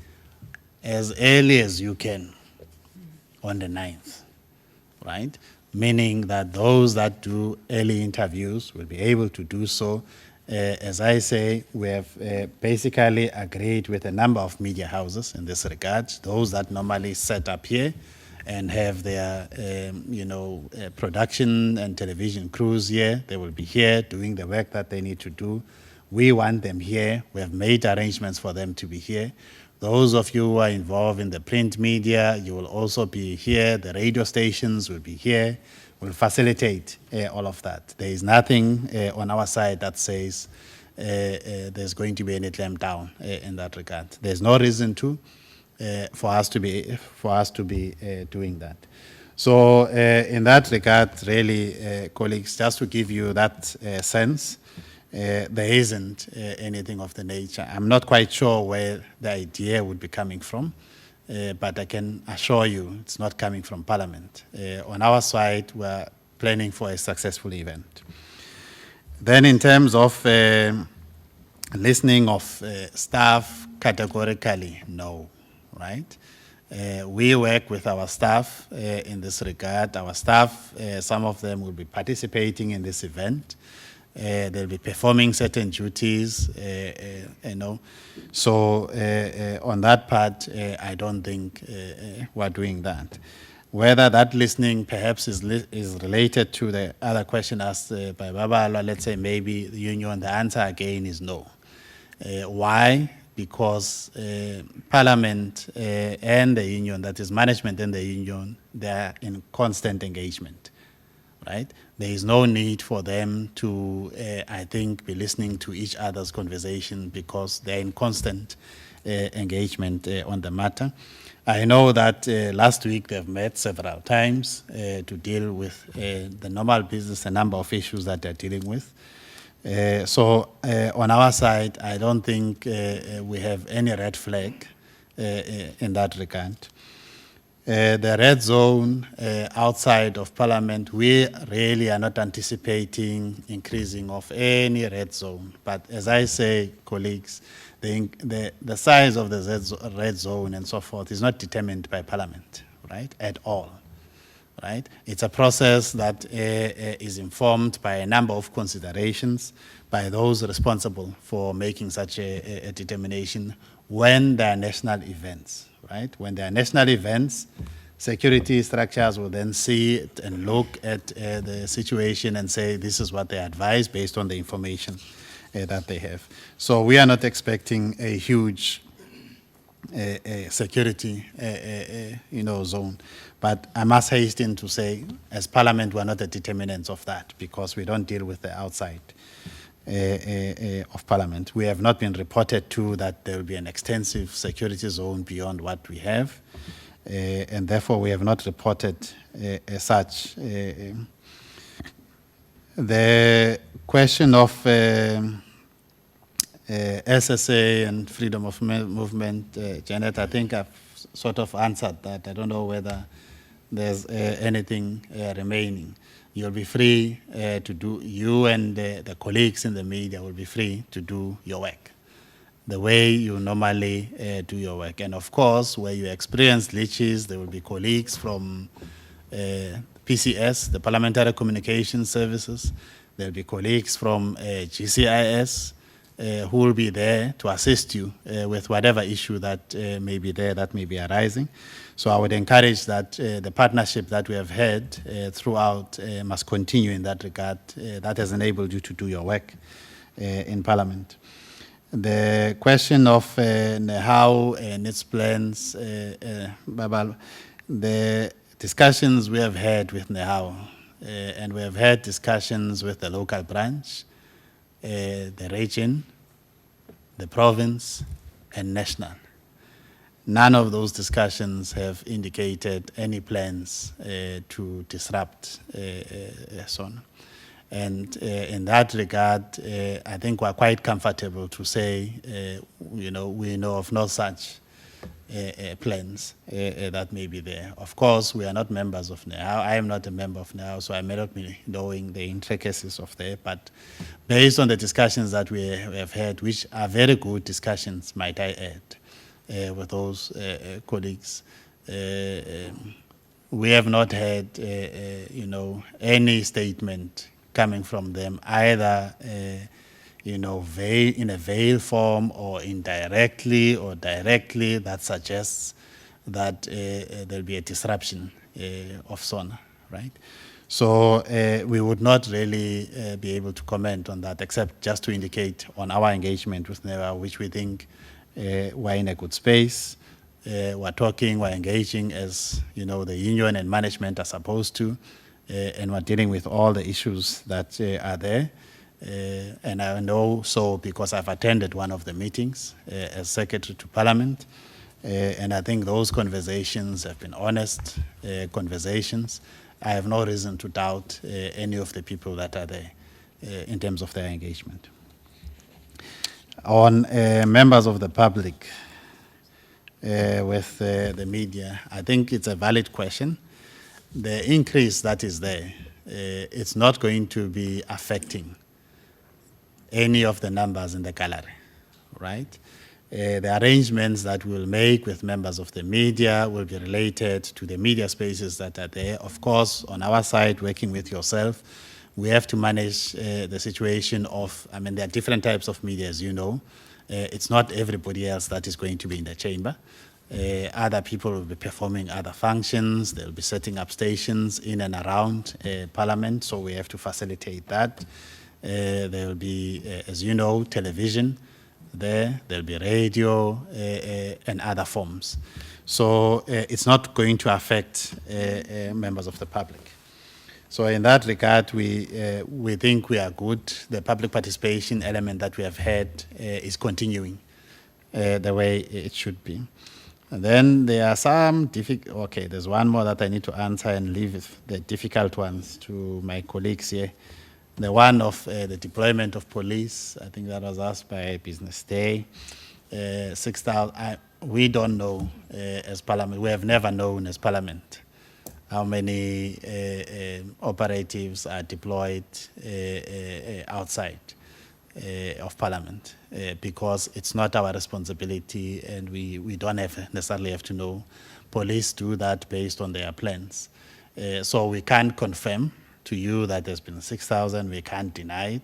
as early as you can on the 9th, right? Meaning that those that do early interviews will be able to do so. As I say, we have basically agreed with a number of media houses in this regard, those that normally set up here and have their, production and television crews here. They will be here doing the work that they need to do. We want them here. We have made arrangements for them to be here. Those of you who are involved in the print media, you will also be here. The radio stations will be here. We'll facilitate all of that. There is nothing on our side that says there's going to be any clampdown in that regard. There's no reason to. For us to be doing that. So in that regard, really, colleagues, just to give you that sense, there isn't anything of the nature. I'm not quite sure where the idea would be coming from, but I can assure you it's not coming from Parliament. On our side, we're planning for a successful event. Then in terms of listening of staff, categorically, no. Right? We work with our staff in this regard. Our staff, some of them will be participating in this event. They'll be performing certain duties, So on that part, I don't think we're doing that. Whether that listening perhaps is related to the other question asked by Baba, let's say maybe the union, the answer again is no. Why? Because Parliament and the union, that is management and the union, they are in constant engagement, right? There is no need for them to, I think, be listening to each other's conversation because they're in constant engagement on the matter. I know that last week they've met several times to deal with the normal business, a number of issues that they're dealing with. So on our side, I don't think we have any red flag in that regard. The red zone outside of Parliament, we really are not anticipating increasing of any red zone. But as I say, colleagues, the size of the red zone and so forth is not determined by Parliament, right, at all. Right? It's a process that is informed by a number of considerations by those responsible for making such a determination when there are national events, right? When there are national events, Security structures will then see it and look at the situation and say this is what they advise based on the information that they have. So we are not expecting a huge security zone. But I must hasten to say, as Parliament, we are not the determinants of that because we don't deal with the outside of Parliament. We have not been reported to that there will be an extensive security zone beyond what we have. And therefore, we have not reported as such. The question of SSA and freedom of movement, Janet, I think I've sort of answered that. I don't know whether there's anything remaining. You'll be free to do, you and the colleagues in the media will be free to do your work the way you normally do your work. And of course, where you experience glitches, there will be colleagues from PCS, the Parliamentary Communication Services. There will be colleagues from GCIS who will be there to assist you with whatever issue that may be there, that may be arising. So I would encourage that the partnership that we have had throughout must continue in that regard. That has enabled you to do your work in Parliament. The question of how and its plans, Babal, the discussions we have had with NEHAO, and we have had discussions with the local branch, the region, the province, and national. None of those discussions have indicated any plans to disrupt SONA. And in that regard, I think we're quite comfortable to say, we know of no such plans that may be there. Of course, we are not members of NEHAO. I am not a member of NEHAO, so I may not be knowing the intricacies of there. But based on the discussions that we have had, which are very good discussions, might I add, with those colleagues, we have not had, any statement coming from them, either in a veil form or indirectly or directly, that suggests that there'll be a disruption of SONA, right? So we would not really be able to comment on that, except just to indicate on our engagement with NEHAO, which we think we're in a good space. We're talking, we're engaging as the union and management are supposed to. And we're dealing with all the issues that are there. And I know so because I've attended one of the meetings as Secretary to Parliament. And I think those conversations have been honest conversations. I have no reason to doubt any of the people that are there in terms of their engagement. On members of the public with the media, I think it's a valid question. The increase that is there, it's not going to be affecting any of the numbers in the gallery, right? The arrangements that we'll make with members of the media will be related to the media spaces that are there. Of course, on our side, working with yourself, we have to manage the situation of, there are different types of media, as you know. It's not everybody else that is going to be in the chamber. Other people will be performing other functions. They'll be setting up stations in and around Parliament, so we have to facilitate that. There will be, as you know, television there. There'll be radio and other forms. So it's not going to affect members of the public. So in that regard, we think we are good. The public participation element that we have had is continuing the way it should be. And then there are some there's one more that I need to answer and leave the difficult ones to my colleagues here. The one of the deployment of police, I think that was asked by Business Day. 6,000, we don't know as Parliament, we have never known as Parliament how many operatives are deployed outside of Parliament because it's not our responsibility and we don't necessarily have to know. Police do that based on their plans. So we can't confirm to you that there's been 6,000, we can't deny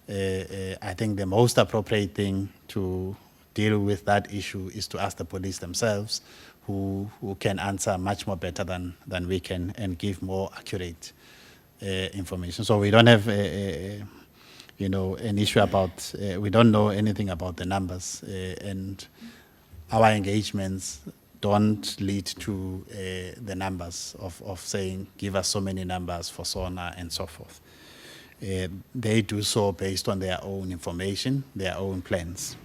it. I think the most appropriate thing to deal with that issue is to ask the police themselves, who can answer much more better than we can and give more accurate information. So we don't have an issue about, we don't know anything about the numbers, and our engagements don't lead to the numbers of saying, give us so many numbers for SONA and so forth. They do so based on their own information, their own plans.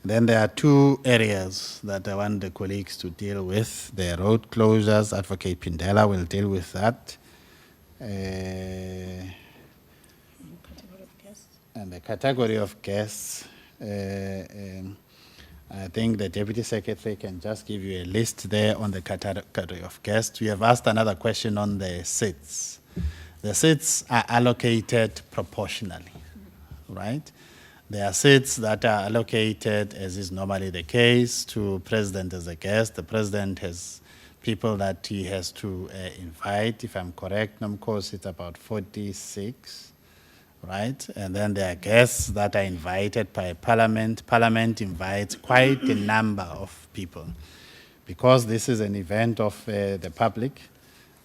Then there are two areas that I want the colleagues to deal with. The road closures, Advocate Pindela will deal with that. And the category of guests, I think the Deputy Secretary can just give you a list there on the category of guests. We have asked another question on the seats. The seats are allocated proportionally, right? There are seats that are allocated, as is normally the case, to President as a guest. The President has people that he has to invite. If I'm correct, Nomkos, it's about 46, right? And then there are guests that are invited by Parliament. Parliament invites quite a number of people. Because this is an event of the public,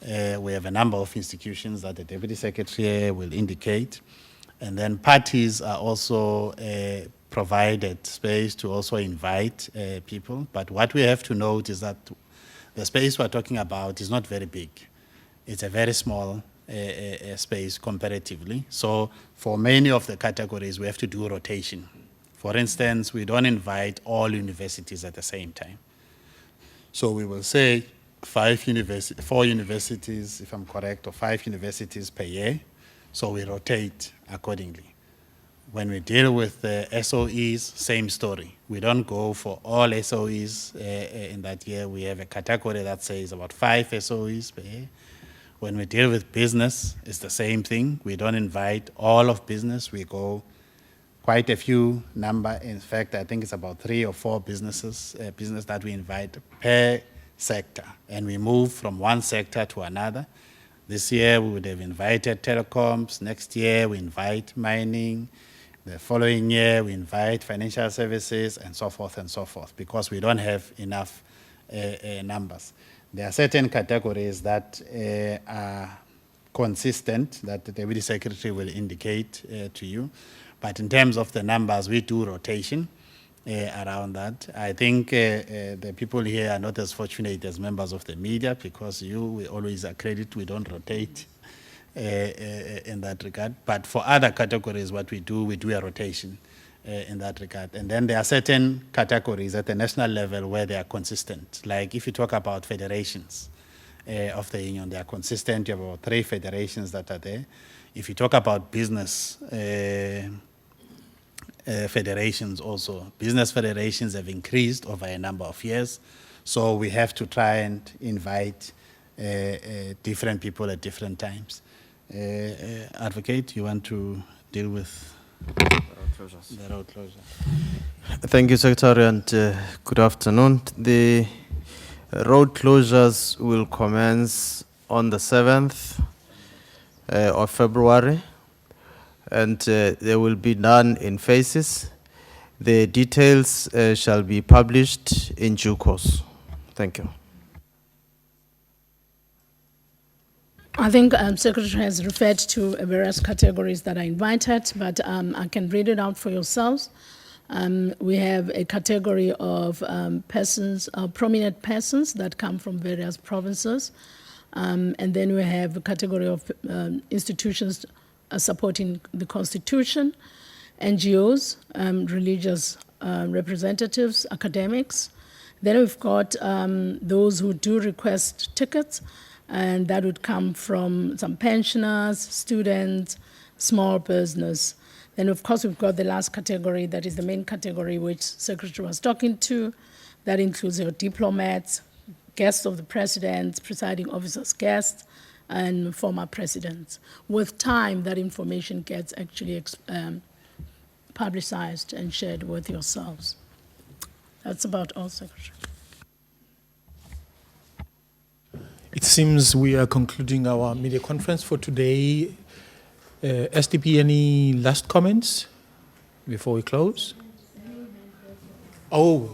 we have a number of institutions that the Deputy Secretary will indicate. And then parties are also provided space to also invite people. But what we have to note is that the space we're talking about is not very big. It's a very small space comparatively. So for many of the categories, we have to do rotation. For instance, we don't invite all universities at the same time. So we will say 4 universities, if I'm correct, or 5 universities per year. So we rotate accordingly. When we deal with the SOEs, same story. We don't go for all SOEs in that year. We have a category that says about 5 SOEs per year. When we deal with business, it's the same thing. We don't invite all of business. We go quite a few number. In fact, I think it's about 3 or 4 business that we invite per sector. And we move from one sector to another. This year, we would have invited telecoms. Next year, we invite mining. The following year, we invite financial services, and so forth, because we don't have enough numbers. There are certain categories that are consistent that the Deputy Secretary will indicate to you. But in terms of the numbers, we do rotation around that. I think the people here are not as fortunate as members of the media, because we always accredit, we don't rotate in that regard. But for other categories, what we do a rotation in that regard. And then there are certain categories at the national level where they are consistent. Like if you talk about federations of the union, they are consistent. You have about 3 federations that are there. If you talk about business federations also, business federations have increased over a number of years. So we have to try and invite different people at different times. Advocate, you want to deal with the road closure? Thank you, Secretary, and good afternoon. The road closures will commence on the 7th of February, and they will be done in phases. The details shall be published in due course. Thank you. I think Secretary has referred to various categories that are invited, but I can read it out for yourselves. We have a category of persons, prominent persons that come from various provinces. And then we have a category of institutions supporting the Constitution, NGOs, religious representatives, academics. Then we've got those who do request tickets, and that would come from some pensioners, students, small business. Then, of course, we've got the last category, that is the main category which Secretary was talking to. That includes your diplomats, guests of the president, presiding officers' guests, and former presidents. With time, that information gets actually publicized and shared with yourselves. That's about all, Secretary. It seems we are concluding our media conference for today. SDP, any last comments before we close? Oh,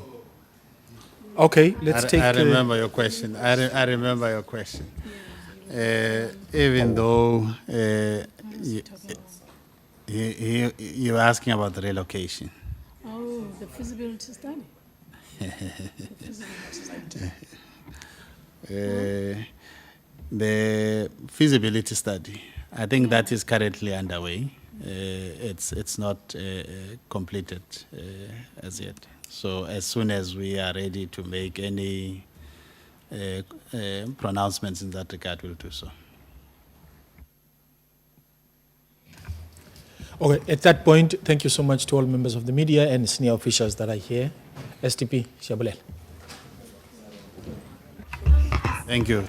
okay, let's take... I remember your question. I remember your question. Even though you're asking about the relocation. Oh, the feasibility study. The feasibility study, I think that is currently underway. It's not completed as yet. So as soon as we are ready to make any pronouncements in that regard, we'll do so. Okay, at that point, thank you so much to all members of the media and senior officials that are here. STP, Shabulel. Thank you.